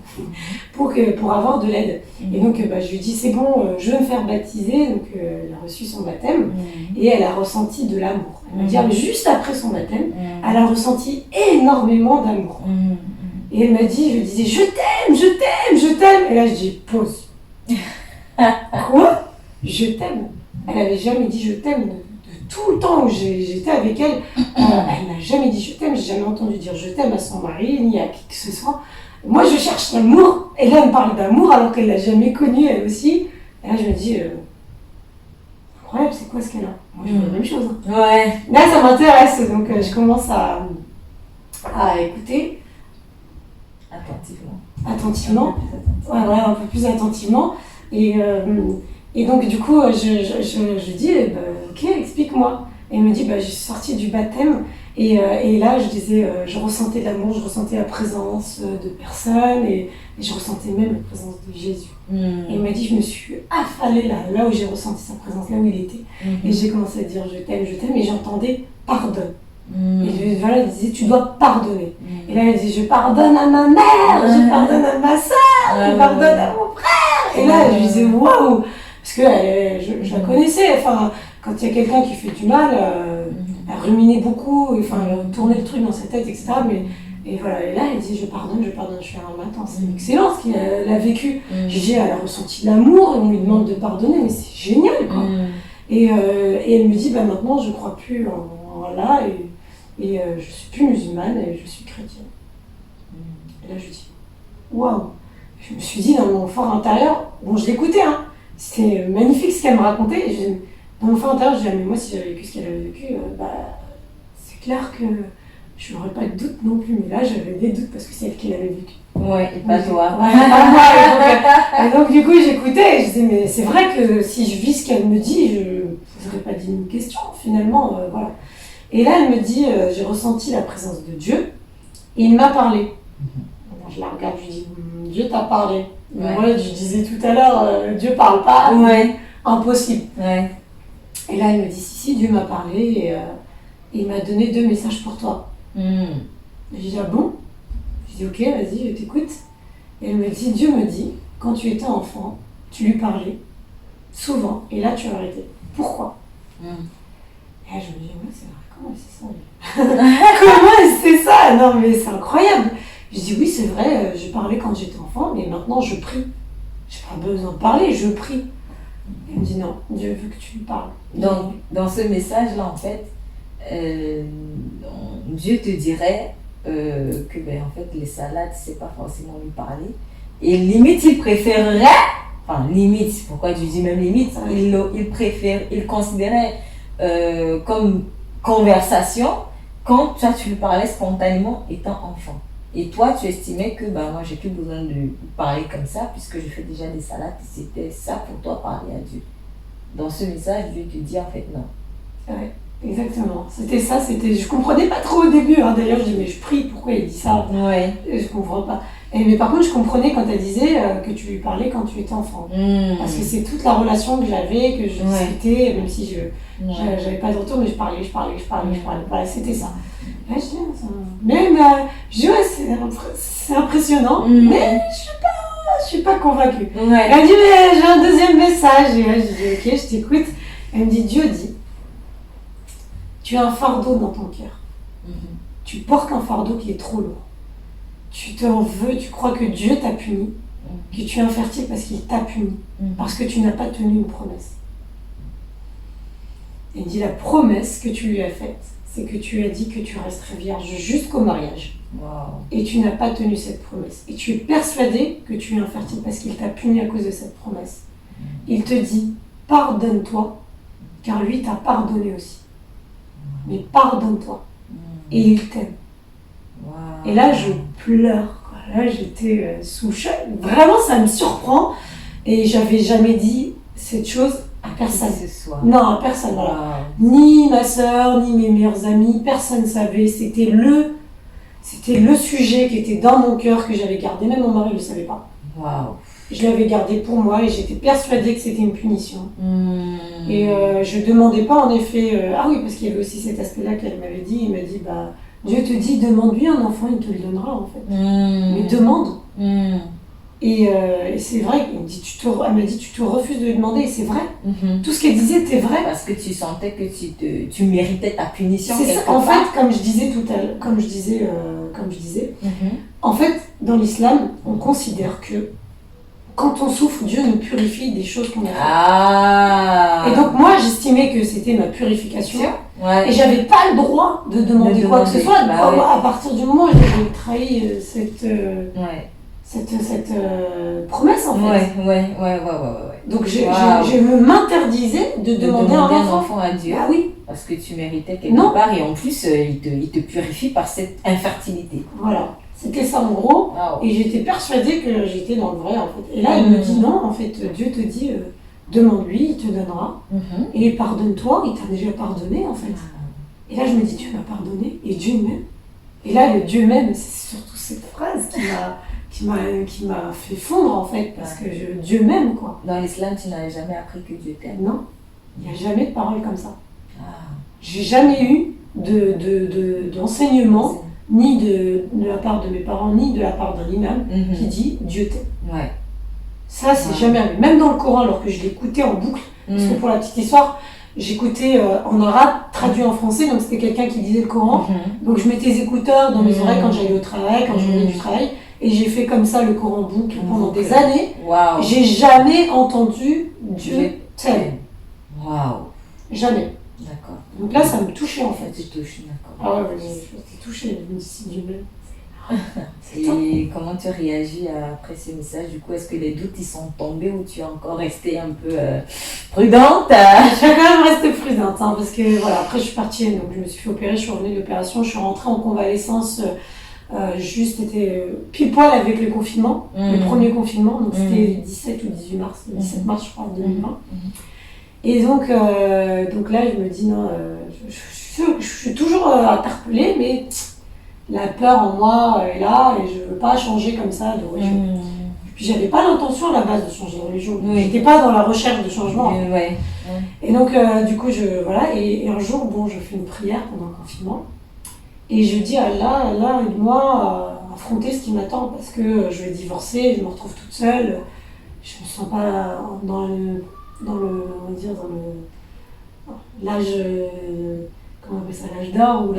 pour avoir de l'aide. Et donc, je lui ai dit, c'est bon, je veux me faire baptiser, donc elle a reçu son baptême, et elle a ressenti de l'amour. Elle m'a dit, mais juste après son baptême, elle a ressenti énormément d'amour. Et elle m'a dit, je disais, je t'aime, je t'aime, je t'aime. Et là, je dis, pause. Quoi? Je t'aime. Elle n'avait jamais dit je t'aime de tout le temps où j'étais avec elle. Elle n'a jamais dit je t'aime, j'ai jamais entendu dire je t'aime à son mari, ni à qui que ce soit. Moi je cherche l'amour, et là elle me parle d'amour alors qu'elle ne l'a jamais connu elle aussi. Et là je me dis, incroyable, c'est quoi ce qu'elle a? Moi je veux la même chose. Hein. Ouais. Là ça m'intéresse, donc je commence à écouter. Attentivement. Ouais, un peu plus attentivement. Et donc, du coup, je dis, ok, explique-moi. Et elle me dit, je suis sortie du baptême. Et là, je disais, je ressentais l'amour, je ressentais la présence de personnes. Et je ressentais même la présence de Jésus. Et elle m'a dit, je me suis affalée là où j'ai ressenti sa présence, là où il était. Et j'ai commencé à dire, je t'aime. Et j'entendais, pardonne. Et voilà, elle disait, tu dois pardonner. Et là, elle disait, je pardonne à ma mère, je pardonne à ma soeur, je pardonne à mon frère. Et là, je disais, waouh! Parce que je la connaissais, enfin, quand il y a quelqu'un qui fait du mal, elle ruminait beaucoup, enfin, elle tournait le truc dans sa tête, etc. Et voilà, et là, elle dit je pardonne. Je fais un attends, c'est excellent ce qu'elle a vécu. J'ai dit, elle a ressenti l'amour, et on lui demande de pardonner, mais c'est génial, quoi. Et elle me dit, maintenant, je crois plus en Allah, et je suis plus musulmane, et je suis chrétienne. Et là, je dis, waouh! Je me suis dit, dans mon fort intérieur, bon, je l'écoutais, hein. C'était magnifique ce qu'elle me racontait. Dans mon fond intérieur, je disais, mais moi, si j'avais vécu ce qu'elle avait vécu, c'est clair que je n'aurais pas de doute non plus. Mais là, j'avais des doutes parce que c'est elle qui l'avait vécu. Ouais, et pas toi. Ouais, pas moi. Et donc, du coup, j'écoutais et je disais, mais c'est vrai que si je vis ce qu'elle me dit, je ne poserais pas 10 000 questions, finalement. Voilà. Et là, elle me dit, j'ai ressenti la présence de Dieu et il m'a parlé. Alors, je la regarde, je lui dis, Dieu t'a parlé. Ouais. Moi, je disais tout à l'heure, Dieu parle pas, impossible. Ouais. Et là, elle me dit, si, Dieu m'a parlé et il m'a donné 2 messages pour toi. Et j'ai dit, ah bon? Je dis, ok, vas-y, je t'écoute. Et elle me dit, Dieu me dit, quand tu étais enfant, tu lui parlais, souvent, et là, tu as arrêté. Pourquoi? Et là, je me dis, ouais, c'est vrai, comment c'est ça? Comment c'est ça? Non, mais c'est incroyable. Je dis, oui, c'est vrai, je parlais quand j'étais enfant, mais maintenant, je prie. J'ai pas besoin de parler, je prie. Elle me dit, non, Dieu veut que tu lui parles. Donc, dans ce message-là, en fait, Dieu te dirait que en fait, les salades, c'est pas forcément lui parler. Et limite, il préférerait, enfin limite, pourquoi tu dis même limite, il considérait comme conversation quand toi tu lui parlais spontanément étant enfant. Et toi, tu estimais que moi, j'ai plus besoin de parler comme ça puisque je fais déjà des salades. C'était ça pour toi, parler à Dieu. Dans ce message, Dieu te dit en fait non. Ouais, exactement. C'était ça, je comprenais pas trop au début. Hein. D'ailleurs, je dis, mais je prie, pourquoi il dit ça? Ouais. Je comprends pas. Mais par contre, je comprenais quand elle disait que tu lui parlais quand tu étais enfant. Parce que c'est toute la relation que j'avais, que je discutais, même si j'avais pas de retour, mais je parlais. Voilà, c'était ça. Là, je dis, même, je dis, ouais, c'est impressionnant, mais je suis pas convaincue. Ouais. Elle dit, mais j'ai un deuxième message. Et là, je dis, ok, je t'écoute. Elle me dit, Dieu dit, tu as un fardeau dans ton cœur. Tu portes un fardeau qui est trop lourd. Tu t'en veux, tu crois que Dieu t'a puni, que tu es infertile parce qu'il t'a puni, parce que tu n'as pas tenu une promesse. Il dit, la promesse que tu lui as faite, c'est que tu as dit que tu resterais vierge jusqu'au mariage. Wow. Et tu n'as pas tenu cette promesse. Et tu es persuadé que tu es infertile parce qu'il t'a puni à cause de cette promesse. Il te dit, pardonne-toi, car lui t'a pardonné aussi. Mais pardonne-toi. Et il t'aime. Wow. Et là, je pleure. Quoi. Là, j'étais sous choc. Vraiment, ça me surprend. Et j'avais jamais dit cette chose à personne. Non, à personne. Voilà. Wow. Ni ma soeur, ni mes meilleurs amis, personne ne savait. C'était le sujet qui était dans mon cœur que j'avais gardé. Même mon mari ne le savait pas. Wow. Je l'avais gardé pour moi et j'étais persuadée que c'était une punition. Et je demandais pas en effet... ah oui, parce qu'il y avait aussi cet aspect-là qu'elle m'avait dit. Il m'a dit, Dieu te dit, demande-lui un enfant, il te le donnera en fait. Mais demande. Et c'est vrai, elle m'a dit, tu te refuses de lui demander, et c'est vrai. Tout ce qu'elle disait était vrai. Parce que tu sentais que tu méritais ta punition. C'est ça, en fait, comme je disais tout à l'heure, en fait, dans l'islam, on considère que quand on souffre, Dieu nous purifie des choses qu'on a faites. Et donc moi, j'estimais que c'était ma purification. Ouais. Et j'avais pas le droit de demander quoi que ce soit. À partir du moment où j'avais trahi cette promesse, en fait. Ouais. Donc je m'interdisais de demander un enfant à Dieu. Ah oui. Parce que tu méritais quelque part et en plus, il te purifie par cette infertilité. Voilà. C'était ça en gros, et j'étais persuadée que j'étais dans le vrai en fait. Et là, elle me dit non, en fait, Dieu te dit, demande-lui, il te donnera, et pardonne-toi, il t'a déjà pardonné en fait. Et là, je me dis, Dieu m'a pardonné, et Dieu m'aime. Et là, le Dieu m'aime, c'est surtout cette phrase qui m'a fait fondre en fait, parce que Dieu m'aime quoi. Dans l'islam, tu n'avais jamais appris que Dieu t'aime? Non, il n'y a jamais de parole comme ça. J'ai jamais eu d'enseignement, ni de la part de mes parents, ni de la part d'un imam, qui dit Dieu t'aime. Ouais. Ça, c'est jamais arrivé. Même dans le Coran, alors que je l'écoutais en boucle, parce que pour la petite histoire, j'écoutais en arabe, traduit en français, donc c'était quelqu'un qui disait le Coran. Donc je mettais les écouteurs dans mes oreilles quand j'allais au travail, quand je revenais du travail, et j'ai fait comme ça le Coran en boucle pendant des années. Wow. J'ai jamais entendu Dieu t'aime. Waouh. Jamais. D'accord. Donc là, ça me touchait en fait. Ça te touche, d'accord. Ah ouais, j'étais touchée, je me dis Dieu m'aime. Et comment tu réagis après ces messages? Du coup, est-ce que les doutes ils sont tombés ou tu es encore restée un peu prudente? Je suis quand même restée prudente, hein, parce que voilà, après je suis partie, donc je me suis fait opérer, je suis revenue de l'opération, je suis rentrée en convalescence, c'était pile poil avec le confinement, le premier confinement, donc c'était le 17 ou 18 mars, le 17 mars je crois, 2020. Et donc là je me dis non, je suis toujours interpellée, mais la peur en moi est là et je veux pas changer comme ça de religion. Puis j'avais pas l'intention à la base de changer de religion. J'étais pas dans la recherche de changement. Et donc du coup et un jour je fais une prière pendant le confinement et je dis à Allah aide-moi à affronter ce qui m'attend parce que je vais divorcer, je me retrouve toute seule, je me sens pas dans l'âge comment on appelle ça, l'âge d'or ou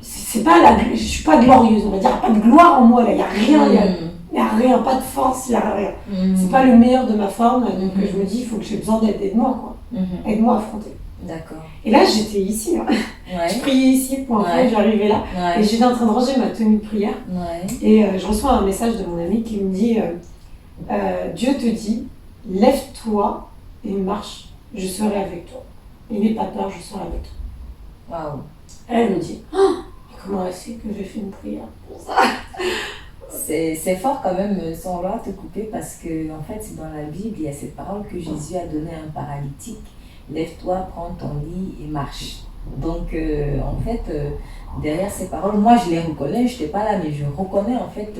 c'est pas je suis pas glorieuse, on va dire, pas de gloire en moi là, il y a rien, pas de force, il y a rien. C'est pas le meilleur de ma forme, donc je me dis il faut que j'ai besoin d'aide, aide-moi quoi. Aide-moi à affronter. D'accord. Et là j'étais ici, hein. Je priais ici pour un fait, j'arrivais là et j'étais en train de ranger ma tenue de prière et je reçois un message de mon ami qui me dit Dieu te dit lève-toi et marche, je serai avec toi. Et n'aie pas peur, je serai avec toi. Waouh. Elle me dit, oh, comment elle sait que j'ai fait une prière pour ça? C'est fort quand même, sans vouloir te couper, parce que en fait, dans la Bible, il y a cette parole que Jésus a donnée à un paralytique: lève-toi, prends ton lit et marche. Donc, en fait, derrière ces paroles, moi je les reconnais, je n'étais pas là, mais je reconnais en fait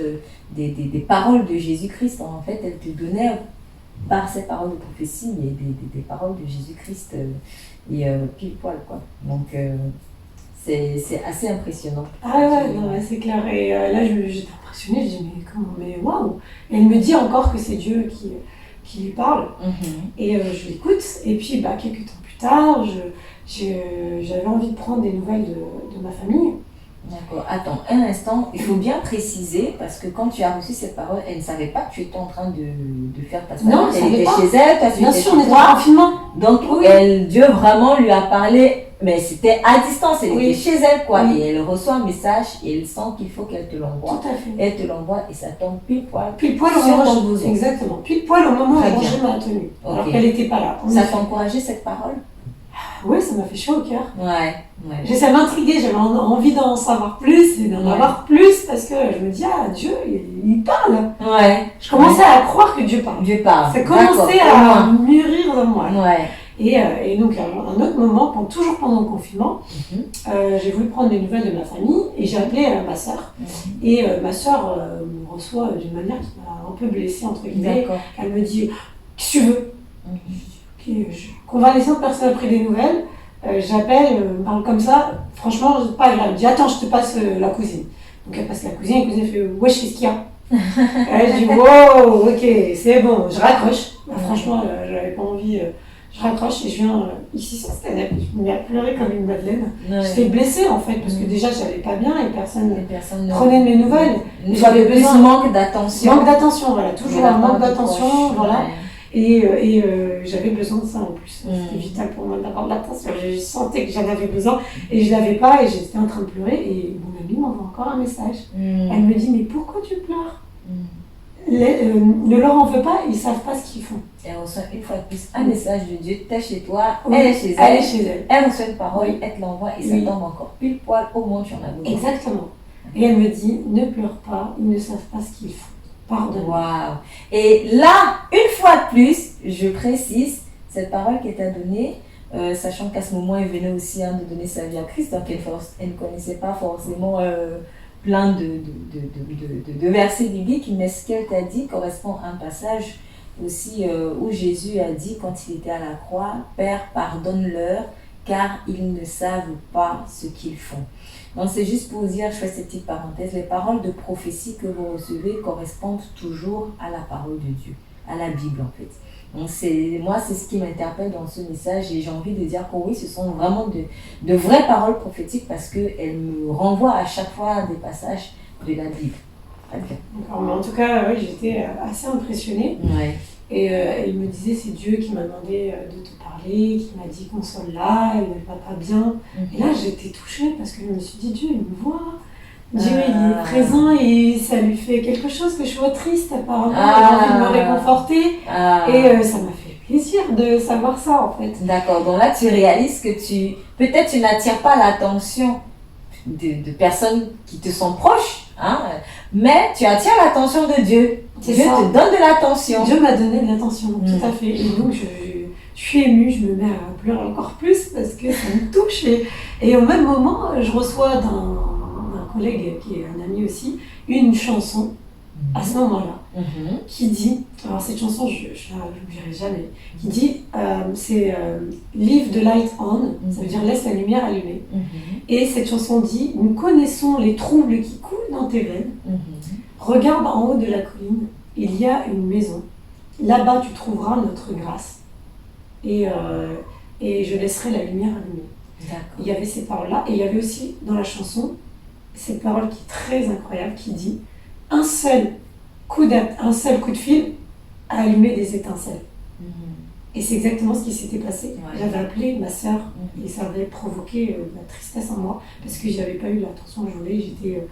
des paroles de Jésus-Christ. En fait, elle te donnait par ces paroles de prophétie, mais des paroles de Jésus-Christ pile poil, quoi. Donc, c'est assez impressionnant. Ah ouais, non, c'est clair. Et là, j'étais impressionnée, je dis, mais comment, mais waouh! Et elle me dit encore que c'est Dieu qui lui parle. Et je l'écoute. Et puis, quelques temps plus tard, j'avais envie de prendre des nouvelles de ma famille. D'accord. Attends, un instant, il faut bien préciser, parce que quand tu as reçu cette parole, elle ne savait pas que tu étais en train de faire ta Non, elle était chez elle, toi tu bien étais sûr, chez on était toi. en confinement. Donc, Oui. Dieu vraiment lui a parlé, mais c'était à distance, elle Oui. était chez elle, quoi. Oui. Et elle reçoit un message et elle sent qu'il faut qu'elle te l'envoie. Tout à fait. Elle te l'envoie et ça tombe pile poil. Pile poil au sur moment ton besoin. Exactement. Pile poil au moment où Très j'ai bien. rangé ma tenue. Ok. Alors qu'elle n'était pas là. Ça t'a encouragé cette parole? Oui, ça m'a fait chaud au cœur. Ouais. Ça m'intriguait, j'avais envie d'en savoir plus et d'en avoir plus parce que je me dis, ah, Dieu, il parle. Ouais. Je commençais à croire que Dieu parle. Dieu parle. Ça commençait à mûrir dans moi. Ouais. Et donc, à un autre moment, toujours pendant le confinement, j'ai voulu prendre des nouvelles de ma famille et j'ai appelé ma sœur. Et ma sœur me reçoit d'une manière qui m'a un peu blessée, entre guillemets. D'accord. Elle me dit, qu'est-ce que tu veux? Convalescente, personne n'a pris des nouvelles. J'appelle, me parle comme ça. Franchement, c'est pas grave. Je dis, attends, je te passe la cousine. Donc elle passe la cousine fait, wesh, qu'est-ce qu'il y a? Je dis, wow, ok, c'est bon, je raccroche. Franchement, j'avais pas envie. Je raccroche et je viens ici sur cette année. Je me mets à pleurer comme une madeleine. J'étais blessée en fait, parce que déjà j'allais pas bien et personne ne prenait de mes nouvelles. J'avais besoin. Manque d'attention. Manque d'attention, voilà, toujours un manque d'attention, voilà. Et j'avais besoin de ça en plus. C'était vital pour moi d'avoir de l'attention. Je sentais que j'en avais besoin et je l'avais pas et j'étais en train de pleurer. Et mon amie m'envoie encore un message. Elle me dit, mais pourquoi tu pleures? Ne leur en veux pas, ils savent pas ce qu'ils font. Elle reçoit une fois de plus un message de Dieu, t'es chez toi, Oui, elle est chez elle. Elle est chez elle. Elle reçoit une parole, elle te l'envoie et ça tombe encore pile poil au moment où tu en as besoin. Exactement. Et elle me dit, ne pleure pas, ils ne savent pas ce qu'ils font. Pardonne. Waouh. Et là, une fois de plus, je précise, cette parole qu'elle t'a donnée, sachant qu'à ce moment, elle venait aussi de donner sa vie à Christ, donc elle ne connaissait pas forcément plein de versets bibliques, mais ce qu'elle t'a dit correspond à un passage aussi où Jésus a dit quand il était à la croix, « Père, pardonne-leur, car ils ne savent pas ce qu'ils font. » Donc c'est juste pour vous dire, je fais cette petite parenthèse, les paroles de prophétie que vous recevez correspondent toujours à la parole de Dieu, à la Bible en fait. Donc moi c'est ce qui m'interpelle dans ce message et j'ai envie de dire que oui, ce sont vraiment de vraies paroles prophétiques parce qu'elles me renvoient à chaque fois à des passages de la Bible. Très bien. D'accord, mais en tout cas, oui, j'étais assez impressionnée. Ouais. Et il me disait, c'est Dieu qui m'a demandé de te parler, qui m'a dit console-la, elle ne va pas bien. Et là, j'étais touchée parce que je me suis dit, Dieu, il me voit. Dieu, il est présent et ça lui fait quelque chose que je sois triste, apparemment. Il a envie de me réconforter. Et ça m'a fait plaisir de savoir ça, en fait. D'accord, donc là, tu réalises que peut-être tu n'attires pas l'attention de personnes qui te sont proches, mais tu attires l'attention de Dieu. Dieu te donne de l'attention. Dieu m'a donné de l'attention, tout à fait. Et donc, je suis émue, je me mets à pleurer encore plus parce que ça me touche. Et au même moment, je reçois d'un collègue qui est un ami aussi, une chanson à ce moment-là, qui dit, alors cette chanson, je ne l'oublierai jamais, qui dit, c'est Leave the light on, ça veut dire laisse la lumière allumée. Et cette chanson dit, nous connaissons les troubles qui coulent dans tes veines, regarde en haut de la colline, il y a une maison, là-bas tu trouveras notre grâce, et je laisserai la lumière allumée. Il y avait ces paroles-là, et il y avait aussi dans la chanson, cette parole qui est très incroyable, qui dit, un seul coup de fil a allumé des étincelles. Et c'est exactement ce qui s'était passé. J'avais appelé ma sœur et ça avait provoqué de la tristesse en moi parce que je n'avais pas eu l'attention que je voulais. J'étais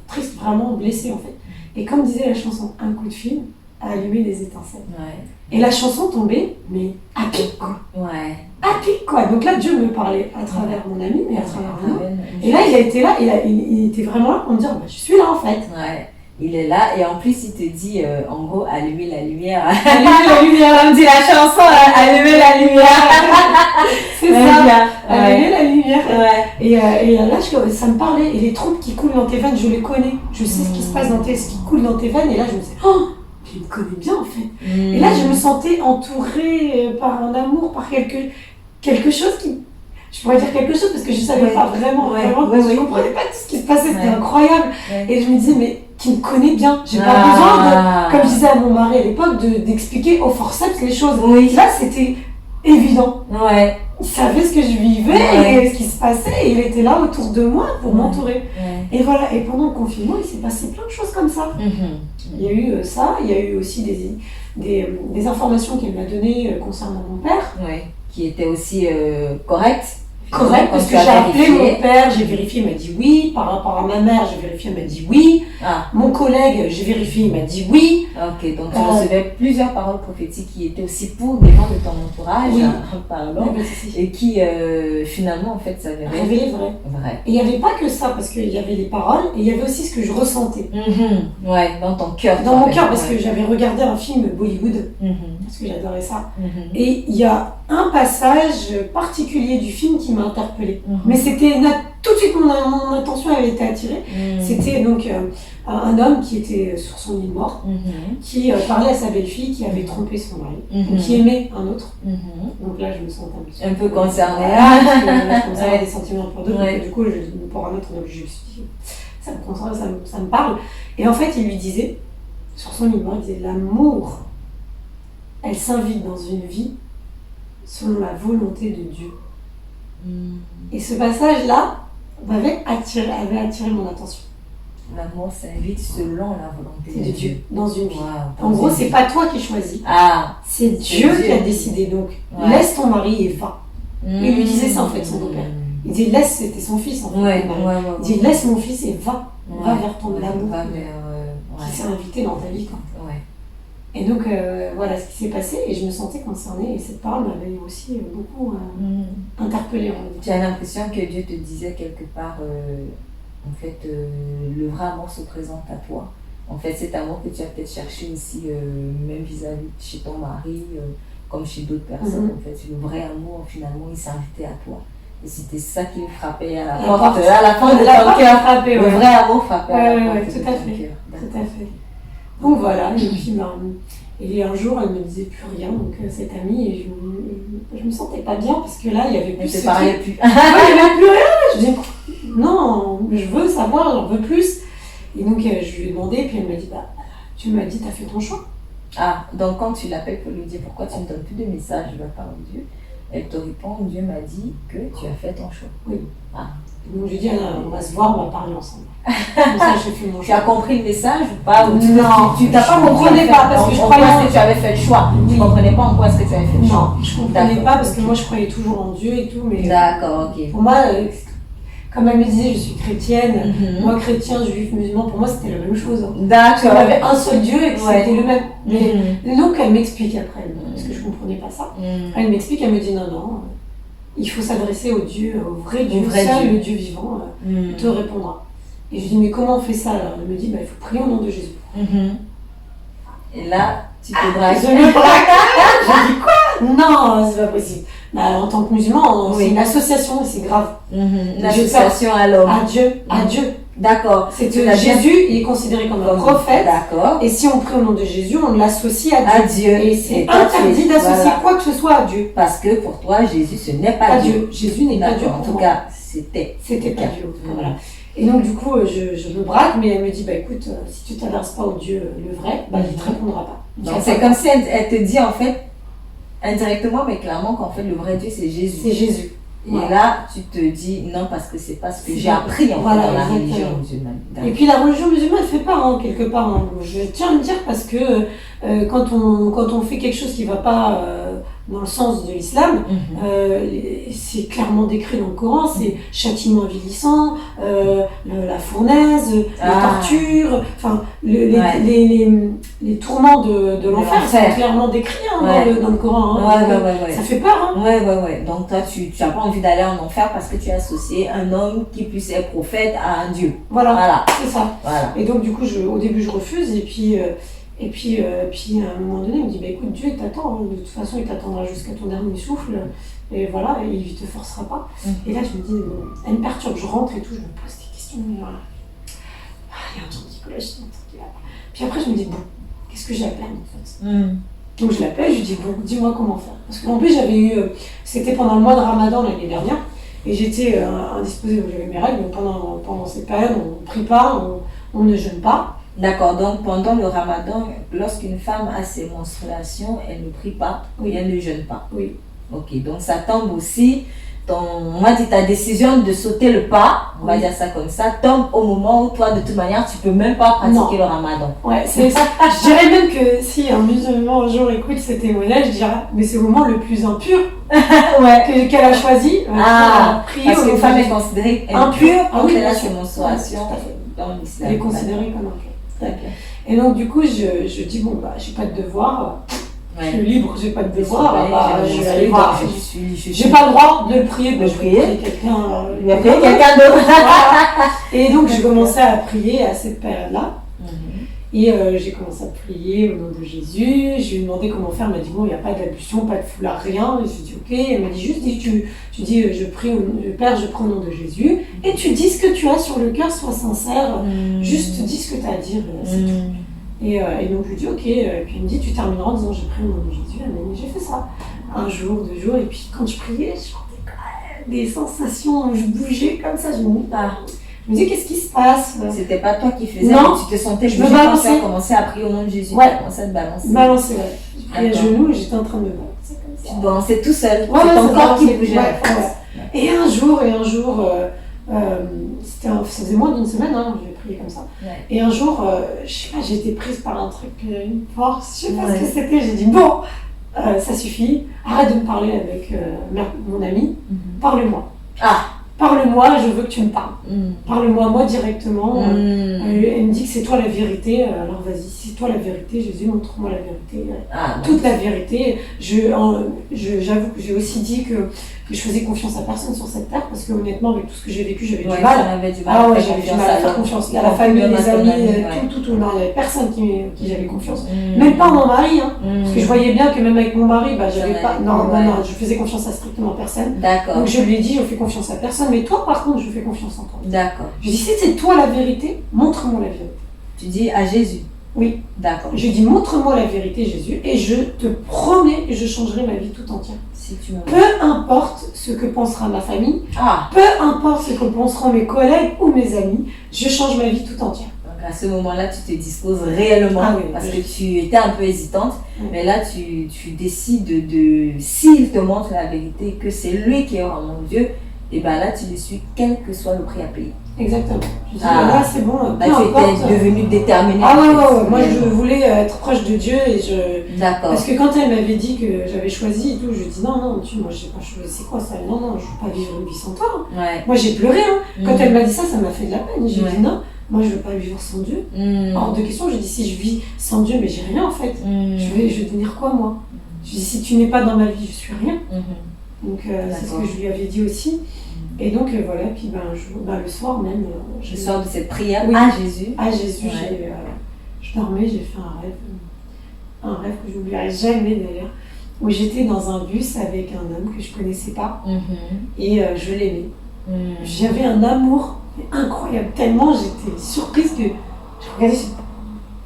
triste, vraiment blessée en fait. Et comme disait la chanson, un coup de fil, à allumer les étincelles. Ouais. Et la chanson tombait, mais à pic, quoi. Ouais. À pic, quoi. Donc là, Dieu me parlait à travers mon ami, mais à travers moi. Et Et là, il a été là, il était vraiment là pour me dire, bah, je suis là, en fait. Ouais. Il est là et en plus il te dit en gros allumer la lumière. Allumer la lumière. Comme dit la chanson, allumer la lumière. C'est ça. Allumer Ouais. la lumière. Ouais. Et là, ça me parlait. Et les troupes qui coulent dans tes veines, je les connais. Je sais ce qui se passe ce qui coule dans tes veines. Et là, je me disais, oh, je me connais bien en fait. Et là, je me sentais entourée par un amour, par quelque chose qui. Je pourrais dire quelque chose parce que je ne savais pas vraiment. Je ne comprenais pas tout ce qui se passait. C'était incroyable. Ouais. Et je me disais, mais qui me connaît bien. J'ai pas besoin de, comme je disais à mon mari à l'époque, d'expliquer au forceps les choses. Oui. Là, c'était évident. Ouais. Il savait ce que je vivais et ce qui se passait et il était là autour de moi pour m'entourer. Ouais. Et voilà, et pendant le confinement, il s'est passé plein de choses comme ça. Il y a eu ça, il y a eu aussi des informations qu'elle m'a données concernant mon père. Ouais. Qui étaient aussi correctes. Correct, parce que j'ai appelé mon père, j'ai vérifié, il m'a dit oui. Par rapport à ma mère, j'ai vérifié, il m'a dit oui. Mon collègue, j'ai vérifié, il m'a dit oui. Ok, donc tu recevais plusieurs paroles prophétiques qui étaient aussi pour des gens de ton entourage, pardon, et qui finalement en fait s'avéraient vrai. Et il n'y avait pas que ça, parce qu'il y avait les paroles, et il y avait aussi ce que je ressentais. Ouais, dans ton cœur. Dans mon cœur, parce que j'avais regardé un film Bollywood, parce que j'adorais ça. Et il y a un passage particulier du film qui m'a interpellée. Mais c'était tout de suite mon attention avait été attirée. C'était donc un homme qui était sur son lit mort, qui parlait à sa belle-fille qui avait trompé son mari, qui aimait un autre. Donc là, je me sentais un peu concernée. Je avais des sentiments pour d'autres. Donc, du coup, pour un autre, donc, je me suis dit, ça me concerne, ça me parle. Et en fait, il lui disait, sur son lit mort, il disait, l'amour, elle s'invite dans une vie selon la volonté de Dieu. Et ce passage-là avait attiré mon attention. L'amour s'invite selon la volonté de Dieu. Dans une vie. En gros, c'est pas toi qui choisis. C'est Dieu qui a décidé. Donc, laisse ton mari et va. Il lui disait ça en fait, son beau-père. Il dit c'était son fils en fait. Il dit laisse mon fils et va. Va vers ton amour qui s'est invité dans ta vie. Quoi. Et donc, voilà ce qui s'est passé et je me sentais concernée et cette parole m'avait aussi beaucoup interpellée. Tu as l'impression que Dieu te disait quelque part, en fait, le vrai amour se présente à toi. En fait, cet amour que tu as peut-être cherché aussi, même vis-à-vis chez ton mari, comme chez d'autres personnes, en fait, le vrai amour, finalement, il s'est invité à toi. Et c'était ça qui le frappait à la porte de ton cœur. Le vrai amour frappait à la porte de ton cœur. Tout à fait. Donc voilà, et puis et un jour elle me disait plus rien, donc cette amie, et je me sentais pas bien parce que là il y avait plus. Elle te parlait plus. Il n'y avait plus rien, je disais non, je veux savoir, j'en veux plus. Et donc je lui ai demandé, puis elle m'a dit tu m'as dit, t'as fait ton choix. Donc quand tu l'appelles pour lui dire pourquoi tu ne donnes plus de messages de la part de Dieu, elle te répond, Dieu m'a dit que tu as fait ton choix. Oui. Donc je lui dis, on va se voir, on va parler ensemble. Comme ça, j'ai fait mon choix. Tu as compris le message ou pas? Non, tu t'as pas compris parce que je croyais que tu avais fait le choix. Tu ne comprenais pas en quoi est-ce que tu avais fait le choix. Non, je ne comprenais pas parce que moi je croyais toujours en Dieu et tout. Mais d'accord, ok. Pour moi, comme elle me disait, je suis chrétienne, moi chrétien, juif, musulman, pour moi c'était la même chose. D'accord. On avait un seul Dieu et c'était le même. Mais donc elle m'explique après, parce que je ne comprenais pas ça. Elle m'explique, elle me dit non. Il faut s'adresser au Dieu, au vrai Dieu, seul le Dieu vivant, te répondra. Et je dis, mais comment on fait ça alors? Elle me dit, il faut prier au nom de Jésus. Et là, tu te braques. Je me braque. Je dis quoi? Non, c'est pas possible. En tant que musulman, c'est une association et c'est grave. Une association à l'homme. À Dieu. D'accord. C'est que Jésus, il est considéré comme un prophète. D'accord. Et si on prie au nom de Jésus, on l'associe à Dieu. Et c'est interdit d'associer quoi que ce soit à Dieu. Parce que pour toi, Jésus, ce n'est pas Dieu. Jésus n'est pas Dieu. En tout cas, c'était pas Dieu. Voilà. Et donc, du coup, je me braque, mais elle me dit, écoute, si tu ne t'adresses pas au Dieu le vrai, il ne te répondra pas. Donc, c'est comme si elle te dit, en fait, indirectement, mais clairement, qu'en fait, le vrai Dieu, c'est Jésus. C'est Jésus. Et là, tu te dis, non, parce que c'est pas ce que j'ai appris, en fait, dans la religion musulmane. Et puis, la religion musulmane, elle fait peur, quelque part. Je tiens à le dire, parce que quand on fait quelque chose qui ne va pas dans le sens de l'islam, c'est clairement décrit dans le Coran, c'est châtiment avilissant, la fournaise, la torture, enfin les tourments de l'enfer sont clairement décrits dans le Coran. Ça fait peur. Ouais. Donc toi, tu n'as pas envie d'aller en enfer parce que tu as associé un homme qui puisse être prophète à un Dieu. Voilà. C'est ça. Voilà. Et donc du coup, au début, je refuse et puis à un moment donné, il me dit écoute, Dieu il t'attend, de toute façon il t'attendra jusqu'à ton dernier souffle, et voilà, et il te forcera pas. Et là je me dis, elle me perturbe, je rentre et tout, je me pose des questions, il y a un truc qui cloche, puis après je me dis bon, qu'est-ce que j'appelle en fait. Donc je l'appelle, je lui dis bon, dis-moi comment faire. Parce qu'en plus c'était pendant le mois de Ramadan l'année dernière, et j'étais indisposée, donc j'avais mes règles, donc pendant cette période on ne prie pas, on ne jeûne pas. D'accord, donc pendant le Ramadan, lorsqu'une femme a ses menstruations, elle ne prie pas et elle ne jeûne pas. Oui. Ok, donc ça tombe aussi, ta décision de sauter le pas, on va dire ça comme ça, tombe au moment où toi, de toute manière, tu ne peux même pas pratiquer le Ramadan. Ouais, c'est ça. Je dirais même que si un musulman un jour écoute ces témoignages, je dirais, mais c'est le moment le plus impur qu'elle a choisi. Parce qu'une femme est considérée impure quand elle a ses menstruations dans l'islam. Elle est considérée comme impure. Okay. Et donc du coup je dis bon j'ai pas de devoir, je suis libre, j'ai pas de devoir, je vais aller voir. J'ai pas le droit de le prier, je vais prier quelqu'un d'autre. Et donc j'ai commencé à prier à cette période-là. Et j'ai commencé à prier au nom de Jésus. Je lui ai demandé comment faire. Elle m'a dit bon, il n'y a pas d'ablution, pas de foulard, rien. Et je lui ai dit ok. Elle m'a dit juste tu dis Père, je prends au nom de Jésus. Et tu dis ce que tu as sur le cœur, sois sincère. Juste dis ce que tu as à dire. C'est tout. Et donc je lui ai dit ok. Et puis il me dit tu termineras en disant j'ai pris au nom de Jésus. Elle m'a dit j'ai fait ça. Un jour, 2 jours. Et puis quand je priais, je sentais des sensations. Je bougeais comme ça. Je me dis qu'est-ce qui se passe? C'était pas toi qui faisais, non, tu te sentais je me balançais. Tu as commencé à prier au nom de Jésus, tu as commencé à te balancer. Balancer, ouais. J'ai pris à genoux et j'étais en train de me balancer comme ça. Tu te balançais tout seul, c'est ton corps qui bougeait. Et un jour, ça faisait moins d'une semaine, j'ai prié comme ça. Et un jour, je sais pas, j'ai été prise par un truc, une force, je sais pas ce que c'était, j'ai dit bon, ça suffit, arrête de me parler avec mon ami, parle-moi. Parle-moi, je veux que tu me parles. Parle-moi, moi directement. Elle me dit que c'est toi la vérité. Alors vas-y, c'est toi la vérité, Jésus, montre-moi la vérité. Toute la vérité. J'avoue que j'ai aussi dit que je faisais confiance à personne sur cette terre parce que honnêtement, avec tout ce que j'ai vécu, j'avais du mal. J'avais du mal à faire confiance. À la famille, les amis, tout. Non, il n'y avait personne qui j'avais confiance. Même pas mon mari. Parce que je voyais bien que même avec mon mari, j'avais pas. Non, je faisais confiance à strictement personne. D'accord. Donc je lui ai dit, je fais confiance à personne. Mais toi, par contre, je fais confiance en toi. D'accord. Je dis, si c'est toi la vérité, montre-moi la vérité. Tu dis à Jésus? Oui. D'accord. Je dis, montre-moi la vérité, Jésus, et je te promets que je changerai ma vie tout entière. Si tu me... Peu importe ce que pensera ma famille, Ah. Peu importe ce que penseront mes collègues ou mes amis, je change ma vie tout entière. Donc à ce moment-là, tu te disposes réellement, parce que tu étais un peu hésitante, mais là tu décides s'il te montre la vérité, que c'est lui qui est vraiment Dieu, et bien là tu le suis quel que soit le prix à payer. Exactement. Je dis, là c'est bon, là tu étais devenue déterminée. Moi je voulais être proche de Dieu et D'accord. Parce que quand elle m'avait dit que j'avais choisi et tout, je lui ai dit non, moi j'ai pas choisi, c'est quoi ça? Non, je veux pas vivre une vie sans toi. Moi j'ai pleuré, Quand elle m'a dit ça m'a fait de la peine. J'ai dit non, moi je veux pas vivre sans Dieu. Hors de question, j'ai dit si je vis sans Dieu, mais j'ai rien en fait. Je vais devenir quoi moi? Je dis si tu n'es pas dans ma vie, je suis rien. Donc c'est ce que je lui avais dit aussi. Et donc voilà, puis le soir même. Le soir de cette prière à Jésus. À Jésus, je dormais, j'ai fait un rêve que je n'oublierai jamais d'ailleurs, où j'étais dans un bus avec un homme que je connaissais pas et je l'aimais. J'avais un amour incroyable, tellement j'étais surprise que je regardais,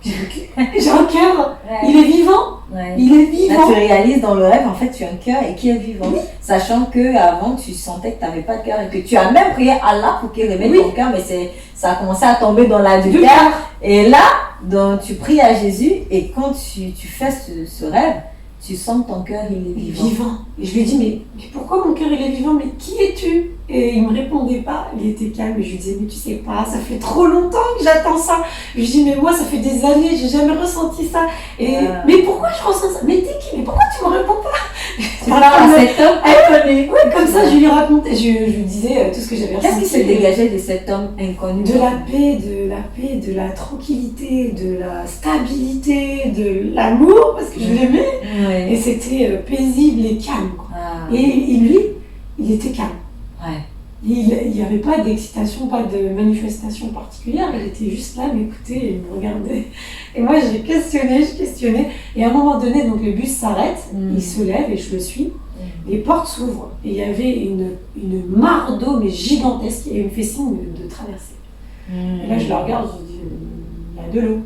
j'ai un cœur, il est vivant. Il est vivant. Là, tu réalises dans le rêve, en fait, tu as un cœur et qui est vivant. Sachant qu'avant, tu sentais que tu n'avais pas de cœur et que tu as même prié Allah pour qu'il révèle ton cœur, mais ça a commencé à tomber dans l'adultère. Et là, donc, tu pries à Jésus et quand tu fais ce rêve, tu sens que ton cœur, il est vivant. Et je lui ai dit, mais pourquoi mon cœur, il est vivant? Mais qui es-tu? Et il me répondait pas, il était calme. Et je lui disais, mais tu sais pas, ça fait trop longtemps que j'attends ça. Et je dis, mais moi, ça fait des années, j'ai jamais ressenti ça. Et mais pourquoi je ressens ça? Mais t'es qui? Mais pourquoi tu me réponds pas? cet homme inconnu. Oui, comme ça, je lui racontais, je lui disais tout ce que j'avais ressenti. Qu'est-ce qui se dégageait de cet homme inconnu? De la paix, de la tranquillité, de la stabilité, de l'amour, parce que je l'aimais. Ouais. Et c'était paisible et calme, quoi. Ah. Et lui, il était calme. Ouais. Il n'y avait pas d'excitation, pas de manifestation particulière. Il était juste là, m'écoutait et me regardait. Et moi, j'ai questionné. Et à un moment donné, donc le bus s'arrête, il se lève et je le suis. Les portes s'ouvrent. Et il y avait une mare d'eau, mais gigantesque. Et il me fait signe de traverser. Et là, je le regarde, je dis, il y a de l'eau.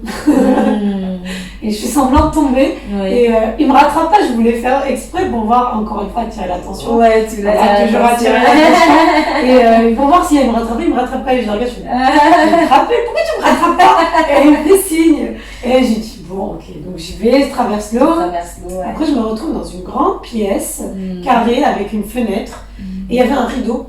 Et je fais semblant de tomber. Oui. Et il me rattrape pas, je voulais faire exprès pour voir, encore une fois, attirer l'attention. Ouais, tu l'as toujours attiré l'attention. Et pour voir si elle me rattrape, il me rattrape pas. Et je le regarde, je fais, tu me rappelles, pourquoi tu me rattrapes pas? Et il me fait signe. Et j'ai dit, bon, ok, donc j'y vais, je traverse l'eau. Ouais. Après, je me retrouve dans une grande pièce, carrée, avec une fenêtre. Et il y avait un rideau.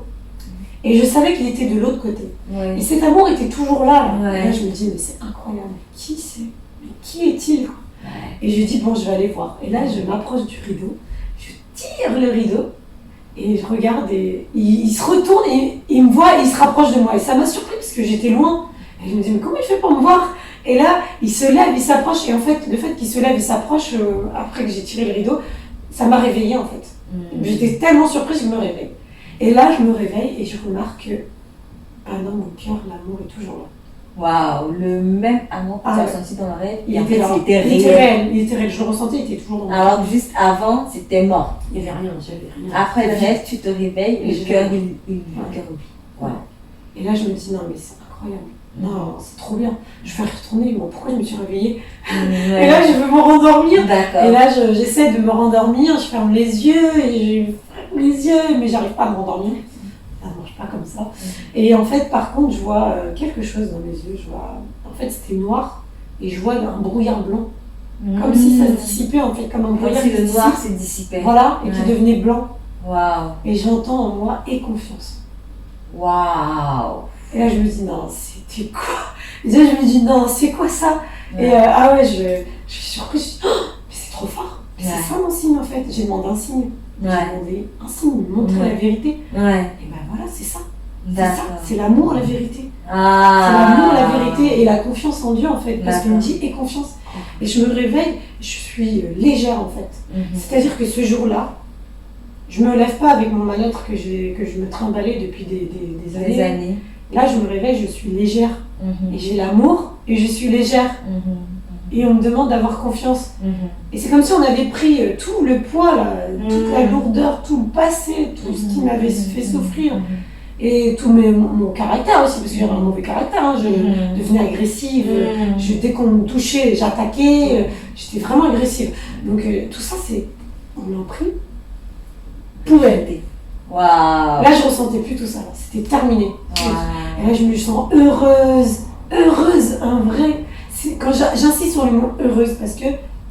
Et je savais qu'il était de l'autre côté. Ouais. Et cet amour était toujours là. Ouais. Et là, je me dis, mais c'est incroyable. Qui c'est? Mais qui est-il? Ouais. Et je dis, bon, je vais aller voir. Et là, je m'approche du rideau. Je tire le rideau. Et je regarde. Et il se retourne. Et il me voit. Et il se rapproche de moi. Et ça m'a surpris parce que j'étais loin. Et je me dis, mais comment il fait pour me voir? Et là, il se lève, il s'approche. Et en fait, le fait qu'il se lève et s'approche, après que j'ai tiré le rideau, ça m'a réveillée en fait. J'étais tellement surprise que je me réveille. Et là, je me réveille et je remarque que dans mon cœur, l'amour est toujours là. Waouh, le même amour que tu as senti dans le rêve, il était réel. Il était réel. Je le ressentais, il était toujours dans mon cœur. Alors que juste avant, c'était mort. Il n'y avait rien, j'avais rien. Après le rêve, tu te réveilles et le cœur, il oublie. Ouais. Et là, je me dis, non, mais c'est incroyable. Non, c'est trop bien. Je vais retourner. Bon, pourquoi je me suis réveillée? Ouais. Et là, je veux me rendormir. D'accord. Et là, j'essaie de me rendormir. Je ferme les yeux et je ferme les yeux, mais j'arrive pas à me rendormir. Ça ne marche pas comme ça. Et en fait, par contre, je vois quelque chose dans mes yeux. Je vois, en fait, c'était noir et je vois un brouillard blanc. Comme si ça se dissipait, en fait, comme un brouillard. Comme si le noir se dissipait. Voilà, et qui devenait blanc. Waouh. Et j'entends en moi et confiance. Waouh. Et là, je me dis, non, c'était quoi? Et là, je me dis, non, c'est quoi ça? Ouais. Et ah ouais, je suis surprise. Je dis, oh, mais c'est trop fort. Mais c'est ça mon signe, en fait. J'ai demandé un signe. J'ai demandé un signe, montrer la vérité. Ouais. Et ben voilà, c'est ça. C'est ça. C'est l'amour, la vérité. Ah. C'est l'amour, la vérité et la confiance en Dieu, en fait. Parce qu'il me dit, et confiance. Et je me réveille, je suis légère, en fait. C'est-à-dire que ce jour-là, je me lève pas avec mon mal-être que je me trimballais depuis des années. Là, je me réveille, je suis légère. Et j'ai l'amour et je suis légère. Et on me demande d'avoir confiance. Et c'est comme si on avait pris tout le poids, là, toute la lourdeur, tout le passé, tout ce qui m'avait fait souffrir. Et tout mon caractère aussi, parce que j'avais un mauvais caractère. Hein. Je devenais agressive. Dès qu'on me touchait, j'attaquais. J'étais vraiment agressive. Donc tout ça, on l'a pris. Poubelle. Waouh. Là, je ressentais plus tout ça. C'était terminé. Wow. Et là, je me sens heureuse, un vrai. Quand j'insiste sur le mot heureuse, parce que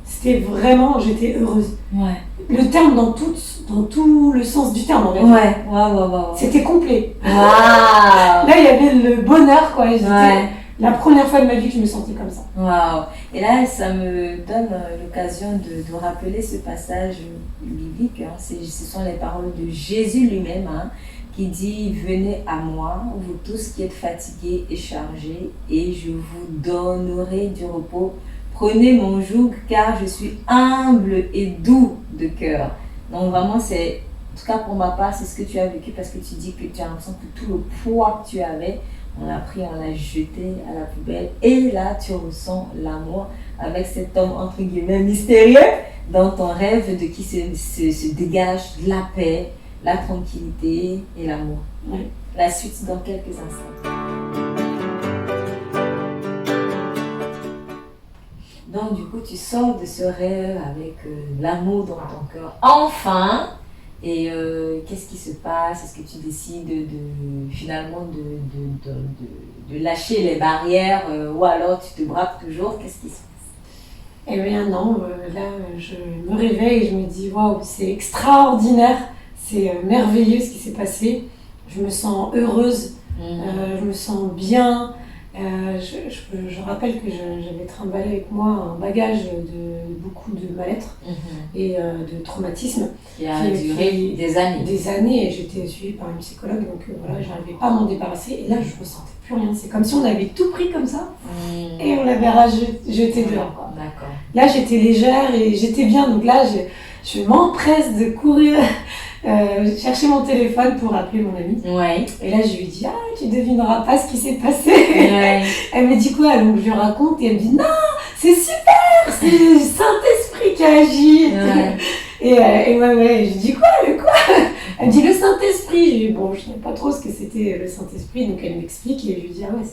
c'était vraiment, j'étais heureuse. Ouais. Le terme dans tout le sens du terme, en fait. Ouais. Wow. C'était complet. Wow. Là, il y avait le bonheur, quoi. C'était la première fois de ma vie que je me sentais comme ça. Waouh. Et là, ça me donne l'occasion de rappeler ce passage biblique. Hein. Ce sont les paroles de Jésus lui-même, hein, qui dit « Venez à moi, vous tous qui êtes fatigués et chargés, et je vous donnerai du repos. Prenez mon joug, car je suis humble et doux de cœur. » Donc vraiment, c'est, en tout cas pour ma part, c'est ce que tu as vécu, parce que tu dis que tu as l'impression que tout le poids que tu avais, on l'a pris, on l'a jeté à la poubelle. Et là, tu ressens l'amour avec cet homme, entre guillemets, mystérieux dans ton rêve, de qui se dégage de la paix, la tranquillité et l'amour. Oui. La suite dans quelques instants. Donc, du coup, tu sors de ce rêve avec l'amour dans ton cœur. Enfin! Et qu'est-ce qui se passe? Est-ce que tu décides finalement de lâcher les barrières ou alors tu te braques toujours? Qu'est-ce qui se passe? Eh bien non, là je me réveille et je me dis waouh, c'est extraordinaire, c'est merveilleux ce qui s'est passé. Je me sens heureuse, je me sens bien. Je rappelle que j'avais trimballé avec moi un bagage de beaucoup de mal-être et de traumatisme. Qui a duré des années. Des années, et j'étais suivie par une psychologue, donc voilà, j'arrivais pas à m'en débarrasser. Et là, je ressentais plus rien. C'est comme si on avait tout pris comme ça et on l'avait jeté dehors, quoi. D'accord. Là, j'étais légère et j'étais bien. Donc là, je m'empresse de courir chercher mon téléphone pour appeler mon amie. Ouais. Et là, je lui dis, tu devineras pas ce qui s'est passé. Ouais. Elle me dit quoi? Donc je lui raconte et elle me dit, non, c'est super, c'est le Saint-Esprit qui a agi. Ouais. Et moi, je dis quoi? Elle me dit le Saint-Esprit. Je dis, bon, je ne savais pas trop ce que c'était le Saint-Esprit, donc elle m'explique et je lui dis, ouais,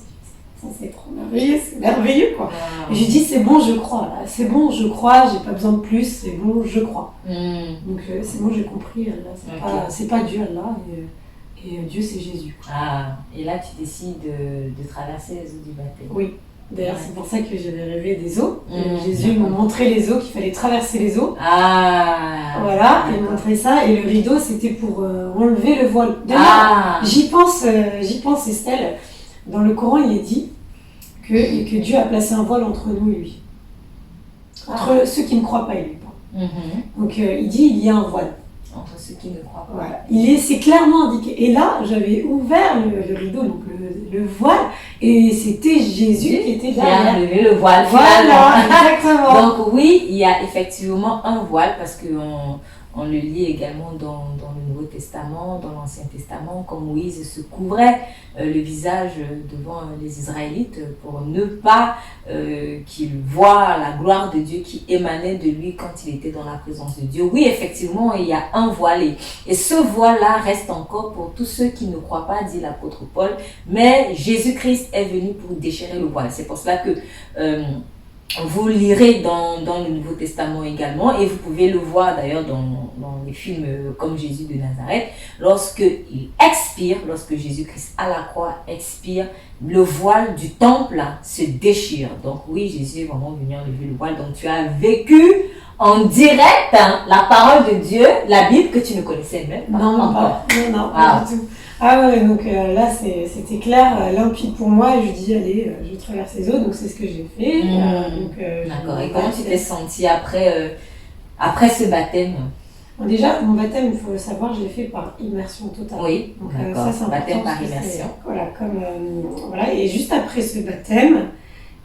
c'est trop merveilleux, c'est merveilleux, quoi. Wow. Et je lui dis, c'est bon, je crois, là, c'est bon, je crois, j'ai pas besoin de plus, c'est bon, je crois. Donc c'est bon, j'ai compris, là, c'est pas Dieu, là, et Dieu, c'est Jésus, quoi. Et là, tu décides de traverser les eaux du baptême. Oui. D'ailleurs, c'est pour ça que j'avais rêvé des eaux. Jésus m'a montré les eaux, qu'il fallait traverser les eaux. Voilà, il montrait ça. Et le rideau, c'était pour enlever le voile. J'y pense, Estelle. Dans le Coran, il est dit que Dieu a placé un voile entre nous et lui. Entre ceux qui ne croient pas et lui. Donc, il dit il y a un voile. Entre ceux qui ne croient pas. Voilà. C'est clairement indiqué. Et là, j'avais ouvert le rideau, donc le voile, et c'était Jésus qui était derrière. Qui a levé le voile. Voilà, exactement. Donc oui, il y a effectivement un voile, parce qu'on le lit également dans le Nouveau Testament, dans l'Ancien Testament, comme Moïse se couvrait le visage devant les Israélites pour ne pas qu'ils voient la gloire de Dieu qui émanait de lui quand il était dans la présence de Dieu. Oui, effectivement, il y a un voile et ce voile-là reste encore pour tous ceux qui ne croient pas, dit l'apôtre Paul, mais Jésus-Christ est venu pour déchirer le voile. C'est pour cela que vous lirez dans le Nouveau Testament également, et vous pouvez le voir d'ailleurs dans les films comme Jésus de Nazareth, lorsque il expire, lorsque Jésus-Christ à la croix expire, le voile du temple là, se déchire. Donc oui, Jésus est vraiment venu enlever le voile. Donc tu as vécu en direct la parole de Dieu, la Bible que tu ne connaissais même pas. Non, pas du tout. Donc là c'était clair, limpide pour moi, et je dis allez, je traverse les eaux, donc c'est ce que j'ai fait. D'accord, et comment tu t'es sentie après ce baptême? Bon, déjà, mon baptême, il faut le savoir, je l'ai fait par immersion totale. Oui, donc d'accord, ça c'est important. Baptême par immersion. Voilà, et juste après ce baptême,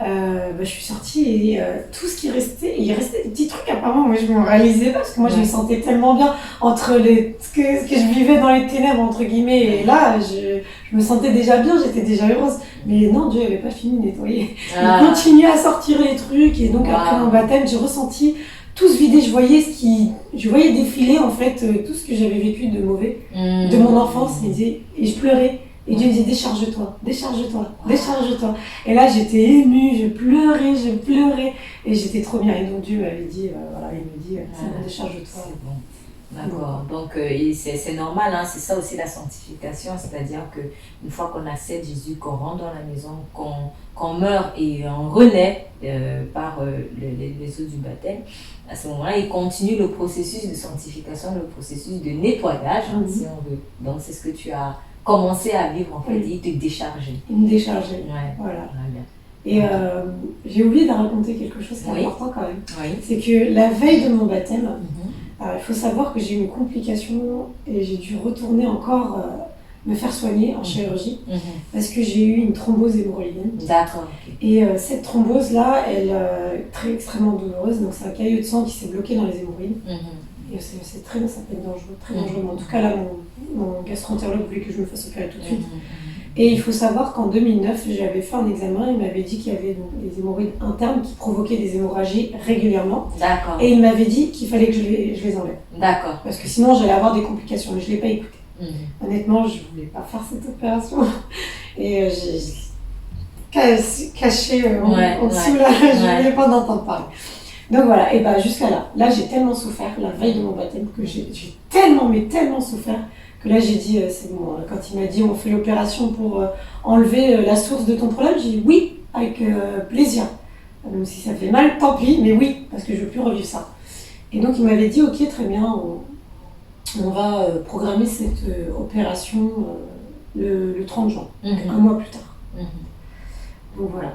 je suis sortie et tout ce qui restait, il restait des petits trucs apparemment, moi je ne me réalisais pas parce que moi je me sentais tellement bien entre ce que je vivais dans les ténèbres entre guillemets, et là je me sentais déjà bien, j'étais déjà heureuse, mais non, Dieu n'avait pas fini de nettoyer. Il continuait à sortir les trucs, et donc après mon baptême j'ai ressenti tout se vider, je voyais défiler en fait tout ce que j'avais vécu de mauvais de mon enfance, et je pleurais. Et Dieu me disait, décharge-toi. Et là, j'étais émue, je pleurais. Et j'étais trop bien. Et donc, Dieu m'avait dit, il me dit, c'est bon, décharge-toi. C'est bon. D'accord. Donc, c'est normal, hein, c'est ça aussi la sanctification. C'est-à-dire qu'une fois qu'on accepte Jésus, qu'on rentre dans la maison, qu'on meurt et on renaît par les eaux du baptême, à ce moment-là, il continue le processus de sanctification, le processus de nettoyage, si on veut. Donc, c'est ce que tu as commencer à vivre en fait, il te déchargeait. Il me déchargeait, voilà. Et j'ai oublié de raconter quelque chose qui est important quand même. C'est que la veille de mon baptême, il faut savoir que j'ai eu une complication et j'ai dû retourner encore me faire soigner en chirurgie parce que j'ai eu une thrombose hémorroïdienne. D'accord. Et cette thrombose-là, elle est extrêmement douloureuse, donc c'est un caillot de sang qui s'est bloqué dans les hémorroïdes. Et ça peut être dangereux, très dangereux. En tout cas, là, mon gastro-entérologue voulait que je me fasse opérer tout de suite. Et il faut savoir qu'en 2009, j'avais fait un examen, il m'avait dit qu'il y avait des hémorroïdes internes qui provoquaient des hémorragies régulièrement. D'accord. Et il m'avait dit qu'il fallait que je les enlève. D'accord. Parce que sinon, j'allais avoir des complications, mais je ne l'ai pas écouté. Honnêtement, je ne voulais pas faire cette opération. Et j'ai caché en dessous, là, je ne voulais pas en entendre parler. Donc voilà, et jusqu'à là j'ai tellement souffert la veille de mon baptême que j'ai tellement souffert que là j'ai dit c'est bon. Quand il m'a dit on fait l'opération pour enlever la source de ton problème, j'ai dit oui, avec plaisir. Même si ça fait mal, tant pis, mais oui, parce que je ne veux plus revivre ça. Et donc il m'avait dit ok, très bien, on va programmer cette opération le 30 juin, un mois plus tard. Donc voilà.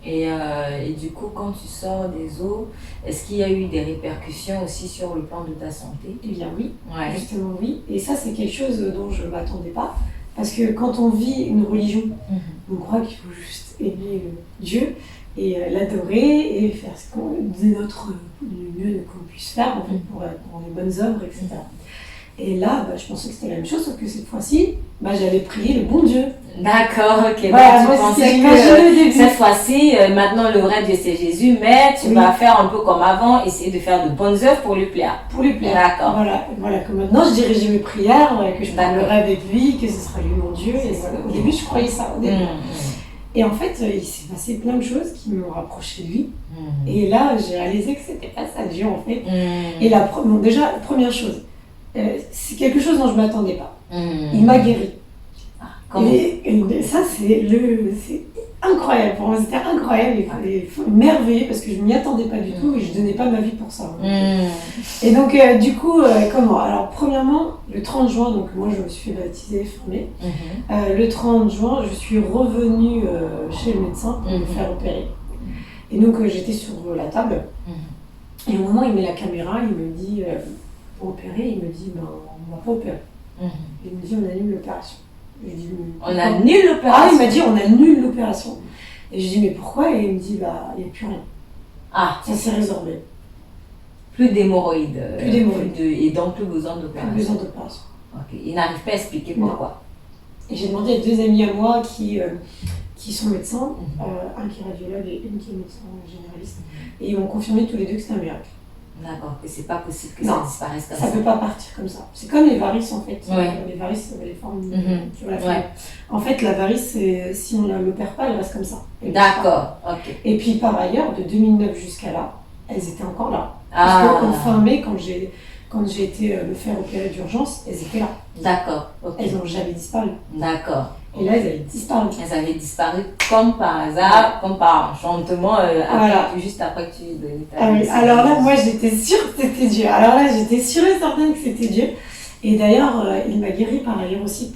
Et du coup, quand tu sors des eaux, est-ce qu'il y a eu des répercussions aussi sur le plan de ta santé? Eh bien oui, Ouais. justement oui. Et ça, c'est quelque chose dont je ne m'attendais pas. Parce que quand on vit une religion, on croit qu'il faut juste aimer Dieu et l'adorer et faire le mieux qu'on puisse faire en fait, pour les bonnes œuvres, etc. Et là, je pensais que c'était la même chose, sauf que cette fois-ci, j'allais prier le bon Dieu. D'accord, ok. Voilà, Donc, tu moi, pensais que cette fois-ci, maintenant le vrai Dieu c'est Jésus, mais tu vas faire un peu comme avant, essayer de faire de bonnes œuvres pour lui plaire. Pour lui plaire. D'accord. Voilà, que maintenant je dirigeais mes prières, que je parlerai avec lui, que ce sera lui mon Dieu. Et voilà. Au début, je croyais ça. Et en fait, il s'est passé plein de choses qui m'ont rapproché de lui. Et là, j'ai réalisé que c'était pas ça Dieu en fait. Et déjà, la première chose, c'est quelque chose dont je ne m'attendais pas. Il m'a guéri. Et ça, c'est incroyable. Pour moi, c'était incroyable et merveilleux parce que je ne m'y attendais pas du tout et je ne donnais pas ma vie pour ça. Et donc, du coup, comment? Alors, premièrement, le 30 juin, donc moi, je me suis fait baptiser fin mai. Le 30 juin, je suis revenue chez le médecin pour me faire opérer. Et donc, j'étais sur la table. Et au moment où il met la caméra, il me dit, pour opérer, il me dit, on ne va pas opérer. Il me dit, on annule l'opération. On annule l'opération? Ah, il m'a dit, on annule l'opération. Et je dis, mais pourquoi? Et il me dit, il n'y a plus rien. Ah. Ça s'est résorbé. Plus d'hémorroïdes. Plus d'hémorroïdes. Et donc plus besoin d'opération. Plus besoin d'opération. Ok. Il n'arrive pas à expliquer pourquoi. Et j'ai demandé à 2 amis à moi qui sont médecins, un qui est radiologue et une qui est médecin généraliste. Et ils m'ont confirmé tous les deux que c'était un miracle. D'accord, que c'est pas possible que ça disparaisse comme ça. Ça ne peut pas partir comme ça. C'est comme les varices en fait. Ouais. Les varices, les formes sur la femme. En fait, la varice, si on ne l'opère pas, elle reste comme ça. D'accord, ok. Et puis par ailleurs, de 2009 jusqu'à là, elles étaient encore là. Parce qu'en fin mai, quand j'ai été me faire opérer d'urgence, elles étaient là. D'accord, ok. Elles n'ont jamais disparu. D'accord. Et là, elles avaient disparu. Elles avaient disparu comme par hasard, comme par enchantement, juste après que tu donnes ta vie. Alors là, moi, j'étais sûre que c'était Dieu. Alors là, j'étais sûre et certaine que c'était Dieu. Et d'ailleurs, il m'a guéri par ailleurs aussi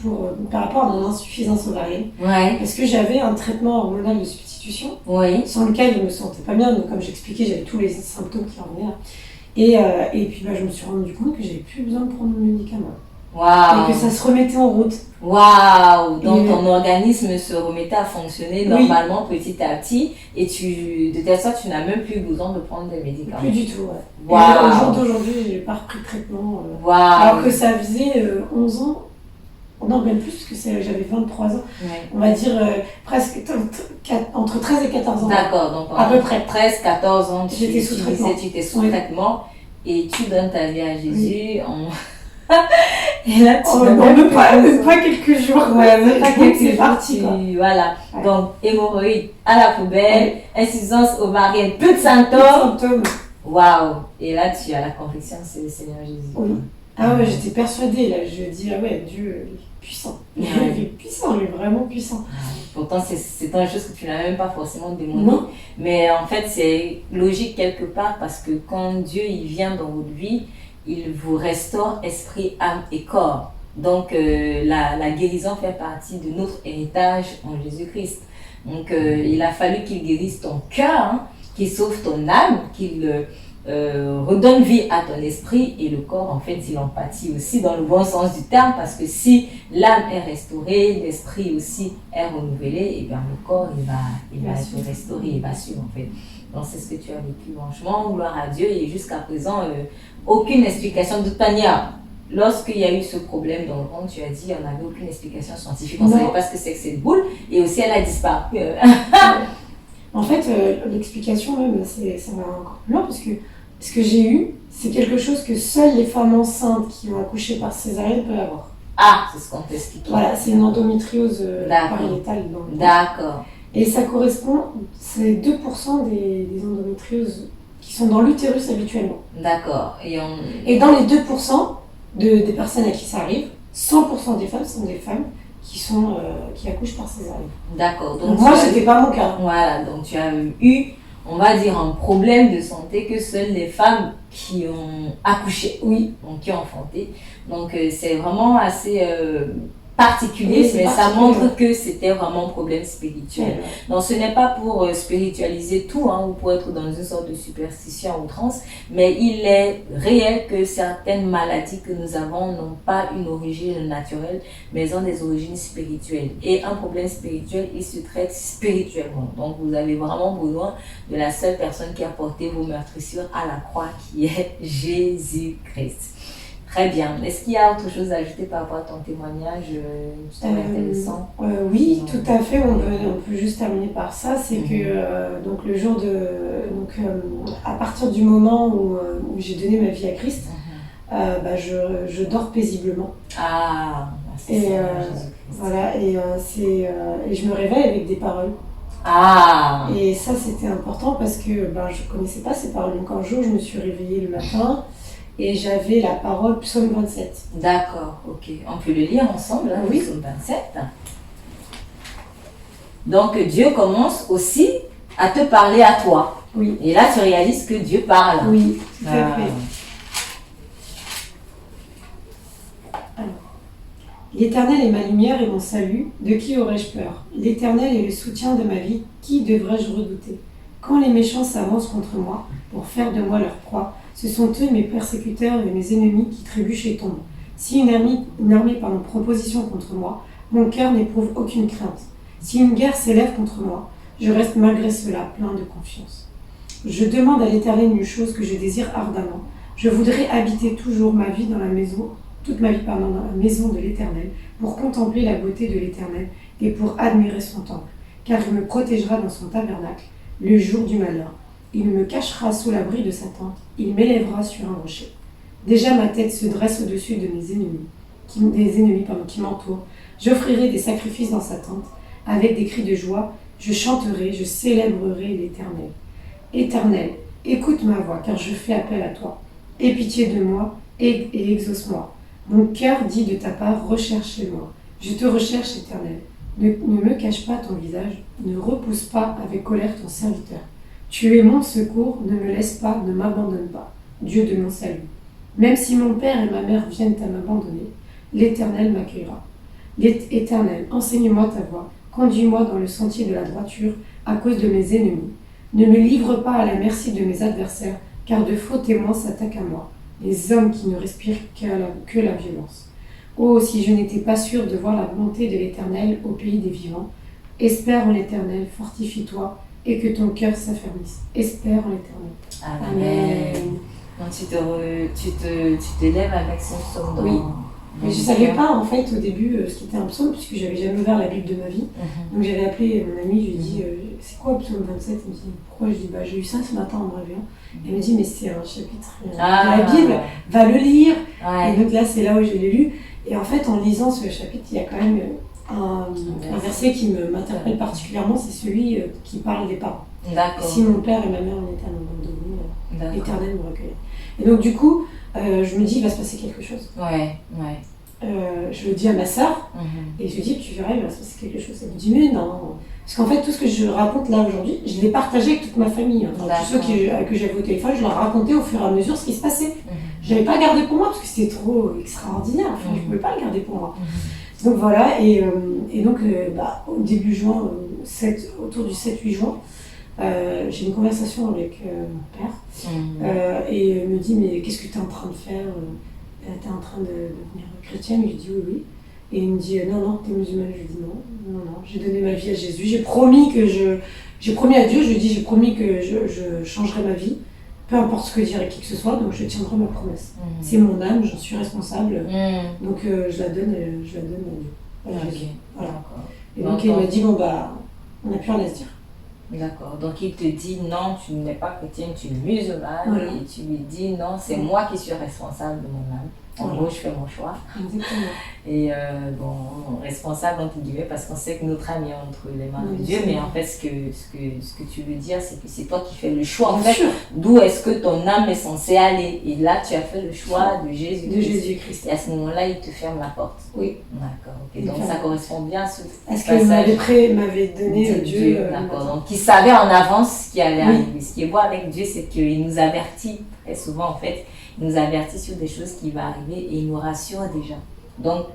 par rapport à mon insuffisance ovarienne. Ouais. Parce que j'avais un traitement hormonal de substitution, sans lequel je ne me sentais pas bien. Donc, comme j'expliquais, j'avais tous les symptômes qui revenaient là. Et puis, je me suis rendu compte que j'avais plus besoin de prendre mon médicament. Wow. Et que ça se remettait en route. Waouh! Donc ton organisme se remettait à fonctionner normalement petit à petit et de telle sorte tu n'as même plus besoin de prendre des médicaments. Plus du tout, ouais. Wow. Et au jour d'aujourd'hui, j'ai pas repris de traitement. Wow. Alors que ça faisait 11 ans. Non, même plus, parce que j'avais 23 ans. On va dire presque entre 13 et 14 ans. D'accord, donc à peu près. 13, 14 ans, j'étais sous traitement. Tu étais sous traitement et tu donnes ta vie à Jésus. Et là, même pas quelques jours. Même pas quelques jours. C'est parti. Voilà. Donc, hémorroïdes à la poubelle, insuffisance ovarienne, peu de symptômes. Waouh! Et là, tu as la conviction, c'est le Seigneur Jésus. Oui. Ah ouais, j'étais persuadée. Là, je dis, Dieu est puissant. Il est puissant, il est vraiment puissant. Pourtant, c'est une chose que tu n'as même pas forcément demandé. Mais en fait, c'est logique quelque part parce que quand Dieu il vient dans votre vie, il vous restaure esprit, âme et corps. Donc, la guérison fait partie de notre héritage en Jésus-Christ. Donc, il a fallu qu'il guérisse ton cœur, qu'il sauve ton âme, qu'il redonne vie à ton esprit et le corps, en fait, il en pâtit aussi dans le bon sens du terme parce que si l'âme est restaurée, l'esprit aussi est renouvelé, et bien le corps, il va se restaurer, il va suivre, en fait. Donc, c'est ce que tu as vécu, franchement, gloire à Dieu. Et jusqu'à présent, aucune explication. De toute manière, lorsqu'il y a eu ce problème dans le ventre, tu as dit qu'il n'y en avait aucune explication scientifique. On ne savait pas ce que c'est que cette boule. Et aussi, elle a disparu. En fait, l'explication même, ça va encore plus loin parce que ce que j'ai eu, c'est quelque chose que seules les femmes enceintes qui ont accouché par césarienne peuvent avoir. Ah, c'est ce qu'on t'explique. Voilà, c'est une endométriose pariétale. D'accord. Et ça correspond, c'est 2% des endométrioses qui sont dans l'utérus habituellement. D'accord. Et dans les 2% des personnes à qui ça arrive, 100% des femmes sont des femmes qui accouchent par césarienne. D'accord. Donc moi, c'était pas mon cas. Voilà, donc tu as eu, on va dire, un problème de santé que seules les femmes qui ont accouché, donc qui ont enfanté. Donc c'est vraiment assez particulier, Oui, c'est mais ça particulier. montre que c'était vraiment un problème spirituel. Ouais. Donc ce n'est pas pour spiritualiser tout, hein, ou pour être dans une sorte de superstition à outrance, mais il est réel que certaines maladies que nous avons n'ont pas une origine naturelle, mais elles ont des origines spirituelles. Et un problème spirituel, il se traite spirituellement. Donc vous avez vraiment besoin de la seule personne qui a porté vos meurtrissures à la croix, qui est Jésus-Christ. Très bien. Est-ce qu'il y a autre chose à ajouter par rapport à ton témoignage intéressant? Oui, tout à fait. On peut juste terminer par ça. C'est que donc le jour de à partir du moment où j'ai donné ma vie à Christ, je dors paisiblement. Ah, c'est Et ça, voilà. Et je me réveille avec des paroles. Ah. Et ça, c'était important parce que je connaissais pas ces paroles. Donc un jour, je me suis réveillée le matin. Et j'avais la parole Psaume 27. D'accord, ok. On peut le lire ensemble, hein, oui. Psaume 27. Donc Dieu commence aussi à te parler à toi. Oui. Et là, tu réalises que Dieu parle. Oui, tout à fait. Alors, l'Éternel est ma lumière et mon salut. De qui aurais-je peur? L'Éternel est le soutien de ma vie. Qui devrais-je redouter? Quand les méchants s'avancent contre moi pour faire de moi leur proie, ce sont eux, mes persécuteurs et mes ennemis, qui trébuchent et tombent. Si une armée prend position contre moi, mon cœur n'éprouve aucune crainte. Si une guerre s'élève contre moi, je reste malgré cela plein de confiance. Je demande à l'Éternel une chose que je désire ardemment. Je voudrais habiter toujours ma vie dans la maison, toute ma vie dans la maison de l'Éternel, pour contempler la beauté de l'Éternel et pour admirer son temple, car il me protégera dans son tabernacle le jour du malheur. Il me cachera sous l'abri de sa tente, il m'élèvera sur un rocher. Déjà ma tête se dresse au-dessus de mes ennemis, qui m'entourent. J'offrirai des sacrifices dans sa tente, avec des cris de joie, je chanterai, je célébrerai l'Éternel. Éternel, écoute ma voix, car je fais appel à toi. Aie pitié de moi et exauce-moi. Mon cœur dit de ta part, recherchez-moi. Je te recherche, Éternel. Ne me cache pas ton visage, ne repousse pas avec colère ton serviteur. Tu es mon secours, ne me laisse pas, ne m'abandonne pas, Dieu de mon salut. Même si mon père et ma mère viennent à m'abandonner, l'Éternel m'accueillera. Éternel, enseigne-moi ta voie, conduis-moi dans le sentier de la droiture à cause de mes ennemis. Ne me livre pas à la merci de mes adversaires, car de faux témoins s'attaquent à moi, les hommes qui ne respirent que la violence. Oh, si je n'étais pas sûre de voir la bonté de l'Éternel au pays des vivants, espère en l'Éternel, fortifie-toi, et que ton cœur s'affermisse. Espère en l'Éternel. Amen. Donc tu t'élèves avec ce psaume. Oui. Mais je ne savais pas en fait au début ce qu'était un psaume, puisque j'avais jamais ouvert la Bible de ma vie. Donc j'avais appelé mon ami, je lui ai dit c'est quoi le psaume 27? Il me dit pourquoi? Je dis j'ai eu ça ce matin en me réveillant. Elle me dit mais c'est un chapitre de la Bible, va le lire. Ouais. Et donc là c'est là où je l'ai lu. Et en fait en lisant ce chapitre, il y a quand même un verset qui m'interpelle particulièrement, c'est celui qui parle des parents. Si mon père et ma mère en étaient abandonnés, l'Éternel me recueille. Et donc du coup, je me dis, il va se passer quelque chose. Ouais. Je le dis à ma sœur, et je lui dis, tu verras, il va se passer quelque chose. Elle me dit, mais non. Parce qu'en fait, tout ce que je raconte là aujourd'hui, je l'ai partagé avec toute ma famille. Tous ceux que j'avais au téléphone, je leur racontais au fur et à mesure ce qui se passait. Je ne l'avais pas gardé pour moi, parce que c'était trop extraordinaire. Enfin, je ne pouvais pas le garder pour moi. Donc voilà, et donc au début juin, autour du 7-8 juin, j'ai une conversation avec mon père et il me dit mais qu'est-ce que tu es en train de faire? Tu es en train de devenir chrétienne? Je lui dis oui. Et il me dit non, tu es musulmane. Je lui dis non, j'ai donné ma vie à Jésus. J'ai promis à Dieu, je lui dis j'ai promis que je changerai ma vie, peu importe ce que dirait qui que ce soit, donc je tiendrai ma promesse. C'est mon âme, j'en suis responsable, donc je la donne à Dieu. Voilà. Et donc il m'a dit on n'a plus rien à se dire. D'accord, donc il te dit non, tu n'es pas chrétienne, tu es musulmane, et tu lui dis non, c'est moi qui suis responsable de mon âme. En gros, je fais mon choix. Exactement. Et responsable entre guillemets, parce qu'on sait que notre âme est entre les mains de Dieu, mais en fait, ce que tu veux dire, c'est que c'est toi qui fais le choix. En fait, d'où est-ce que ton âme est censée aller? Et là, tu as fait le choix de Jésus-Christ. Et à ce moment-là, il te ferme la porte. Oui. D'accord, ok. Donc ça correspond bien à ce passage. Parce qu'il m'avait donné Dieu. D'accord, donc il savait en avance ce qui allait arriver. Ce qui est beau avec Dieu, c'est qu'il nous avertit très souvent, en fait. Il nous avertit sur des choses qui vont arriver et il nous rassure déjà. Donc,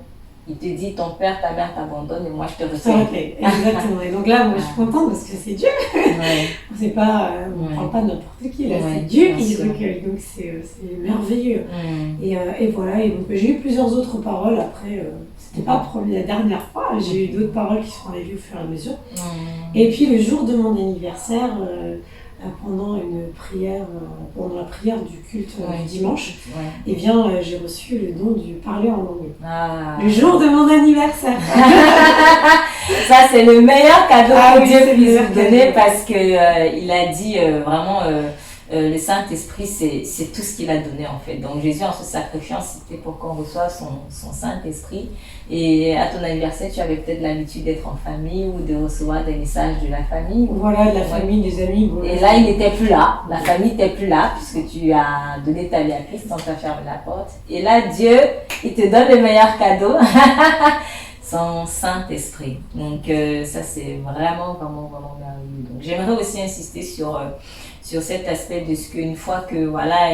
Il te dit, ton père, ta mère t'abandonnent et moi je te Ça reçois. recueille, exactement. Et donc là, moi, je suis contente parce que c'est Dieu. Ouais. C'est pas, on ne Ouais. prend pas n'importe qui, là, Ouais, c'est Dieu bien qui sûr. recueille. Donc c'est merveilleux. Mm. Et voilà, et donc j'ai eu plusieurs autres paroles après. C'était pas la dernière fois, j'ai eu d'autres paroles qui sont arrivées au fur et à mesure. Mm. Et puis le jour de mon anniversaire, pendant une prière, pendant la prière du culte Ouais. du dimanche, Ouais. eh bien j'ai reçu le don du parler en anglais. Ah. Le jour de mon anniversaire. Ça, c'est le meilleur cadeau Ah que oui, Dieu c'est le puisse meilleur vous donner cadeau. parce que il a dit vraiment le Saint-Esprit, c'est tout ce qu'il a donné en fait. Donc Jésus, en se sacrifiant, c'était pour qu'on reçoive son Saint-Esprit. Et à ton anniversaire, tu avais peut-être l'habitude d'être en famille ou de recevoir des messages de la famille. Voilà, de la famille, des amis. Bon, Et là, il n'était plus là. La famille n'était plus là puisque tu as donné ta vie à Christ, on t'a fermé la porte. Et là, Dieu, il te donne le meilleur cadeau. Son Saint-Esprit. Donc ça c'est vraiment merveilleux. Donc j'aimerais aussi insister sur cet aspect de ce qu'une fois que voilà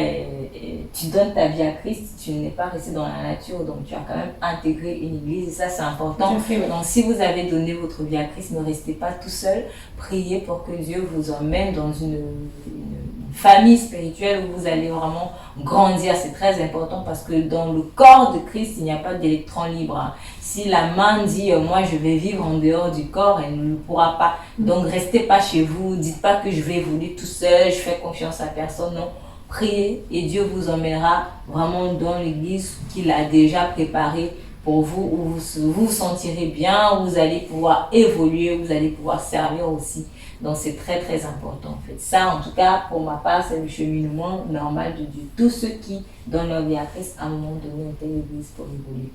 tu donnes ta vie à Christ, tu n'es pas resté dans la nature, donc tu as quand même intégré une église et ça c'est important. Fait, ouais. Donc si vous avez donné votre vie à Christ, ne restez pas tout seul, priez pour que Dieu vous emmène dans une famille spirituelle où vous allez vraiment grandir. C'est très important parce que dans le corps de Christ, il n'y a pas d'électron libre. Si la main dit moi je vais vivre en dehors du corps, elle ne le pourra pas. Donc restez pas chez vous, dites pas que je vais évoluer tout seul, je fais confiance à personne. Non, priez et Dieu vous emmènera vraiment dans l'église qu'il a déjà préparée pour vous, où vous vous sentirez bien, où vous allez pouvoir évoluer, où vous allez pouvoir servir aussi. Donc c'est très très important en fait. Ça en tout cas pour ma part c'est le cheminement normal de Dieu. Tous ceux qui donnent leur vie à Christ à un moment donné ont une église pour évoluer.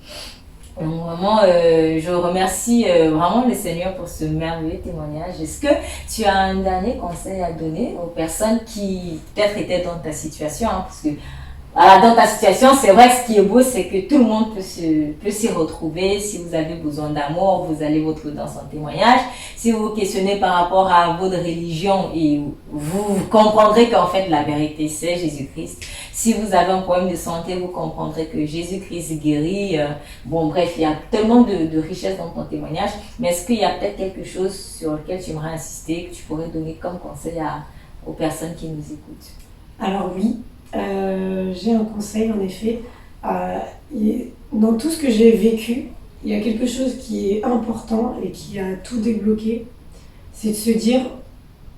Donc vraiment je remercie vraiment le Seigneur pour ce merveilleux témoignage. Est-ce que tu as un dernier conseil à donner aux personnes qui peut-être étaient dans ta situation parce que voilà, dans ta situation, c'est vrai que ce qui est beau, c'est que tout le monde peut s'y retrouver. Si vous avez besoin d'amour, vous allez vous retrouver dans son témoignage. Si vous vous questionnez par rapport à votre religion, et vous comprendrez qu'en fait, la vérité, c'est Jésus-Christ. Si vous avez un problème de santé, vous comprendrez que Jésus-Christ guérit. Bon, bref, il y a tellement de richesses dans ton témoignage. Mais est-ce qu'il y a peut-être quelque chose sur lequel tu aimerais insister, que tu pourrais donner comme conseil aux personnes qui nous écoutent? Alors oui. J'ai un conseil en effet. Dans tout ce que j'ai vécu, il y a quelque chose qui est important et qui a tout débloqué. C'est de se dire,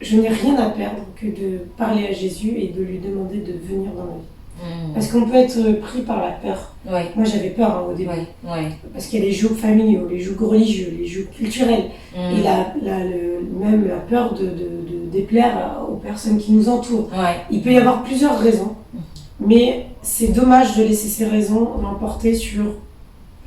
je n'ai rien à perdre que de parler à Jésus et de lui demander de venir dans ma vie. Parce qu'on peut être pris par la peur. Ouais. Moi j'avais peur au début. Ouais. Parce qu'il y a les jougs familiaux, les jougs religieux, les jougs culturels. Et même la peur de déplaire aux personnes qui nous entourent. Ouais. Il peut y avoir plusieurs raisons. Mais c'est dommage de laisser ces raisons l'emporter sur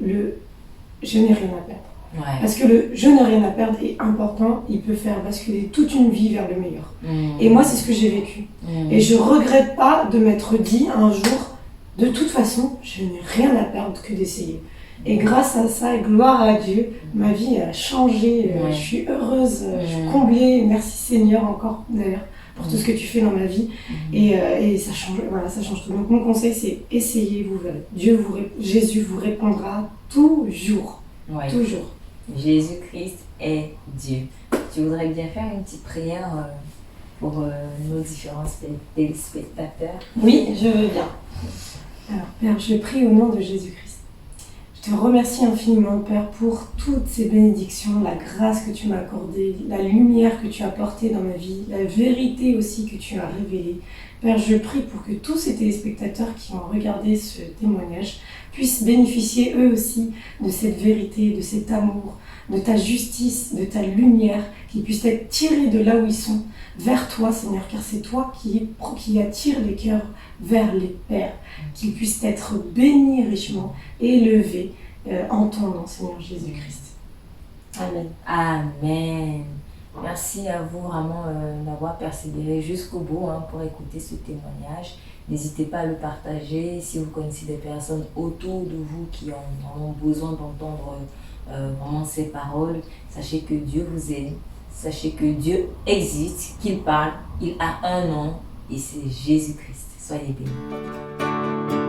le « je n'ai rien à perdre ». Ouais. Parce que le « je n'ai rien à perdre » est important, il peut faire basculer toute une vie vers le meilleur. Et moi, c'est ce que j'ai vécu. Et je ne regrette pas de m'être dit un jour, de toute façon, je n'ai rien à perdre que d'essayer. Et grâce à ça, et gloire à Dieu, ma vie a changé, je suis heureuse, je suis comblée, merci Seigneur encore d'ailleurs pour tout ce que tu fais dans ma vie. Et ça change, voilà, ça change tout. Donc mon conseil c'est essayez, vous verrez. Jésus vous répondra toujours. Ouais. Toujours. Jésus-Christ est Dieu. Tu voudrais bien faire une petite prière pour nos différents téléspectateurs? Oui, je veux bien. Alors Père, je prie au nom de Jésus-Christ. Je te remercie infiniment, Père, pour toutes ces bénédictions, la grâce que tu m'as accordée, la lumière que tu as portée dans ma vie, la vérité aussi que tu as révélée. Père, je prie pour que tous ces téléspectateurs qui ont regardé ce témoignage puissent bénéficier eux aussi de cette vérité, de cet amour, de ta justice, de ta lumière, qu'ils puissent être tirés de là où ils sont, vers toi, Seigneur, car c'est toi qui attire les cœurs vers les pères, qu'ils puissent être bénis richement, élevés en ton nom, Seigneur Jésus-Christ. Amen. Amen. Merci à vous vraiment d'avoir persévéré jusqu'au bout pour écouter ce témoignage. N'hésitez pas à le partager si vous connaissez des personnes autour de vous qui ont vraiment besoin d'entendre vraiment ces paroles. Sachez que Dieu vous aime. Sachez que Dieu existe, qu'il parle, il a un nom et c'est Jésus-Christ. Soyez bénis.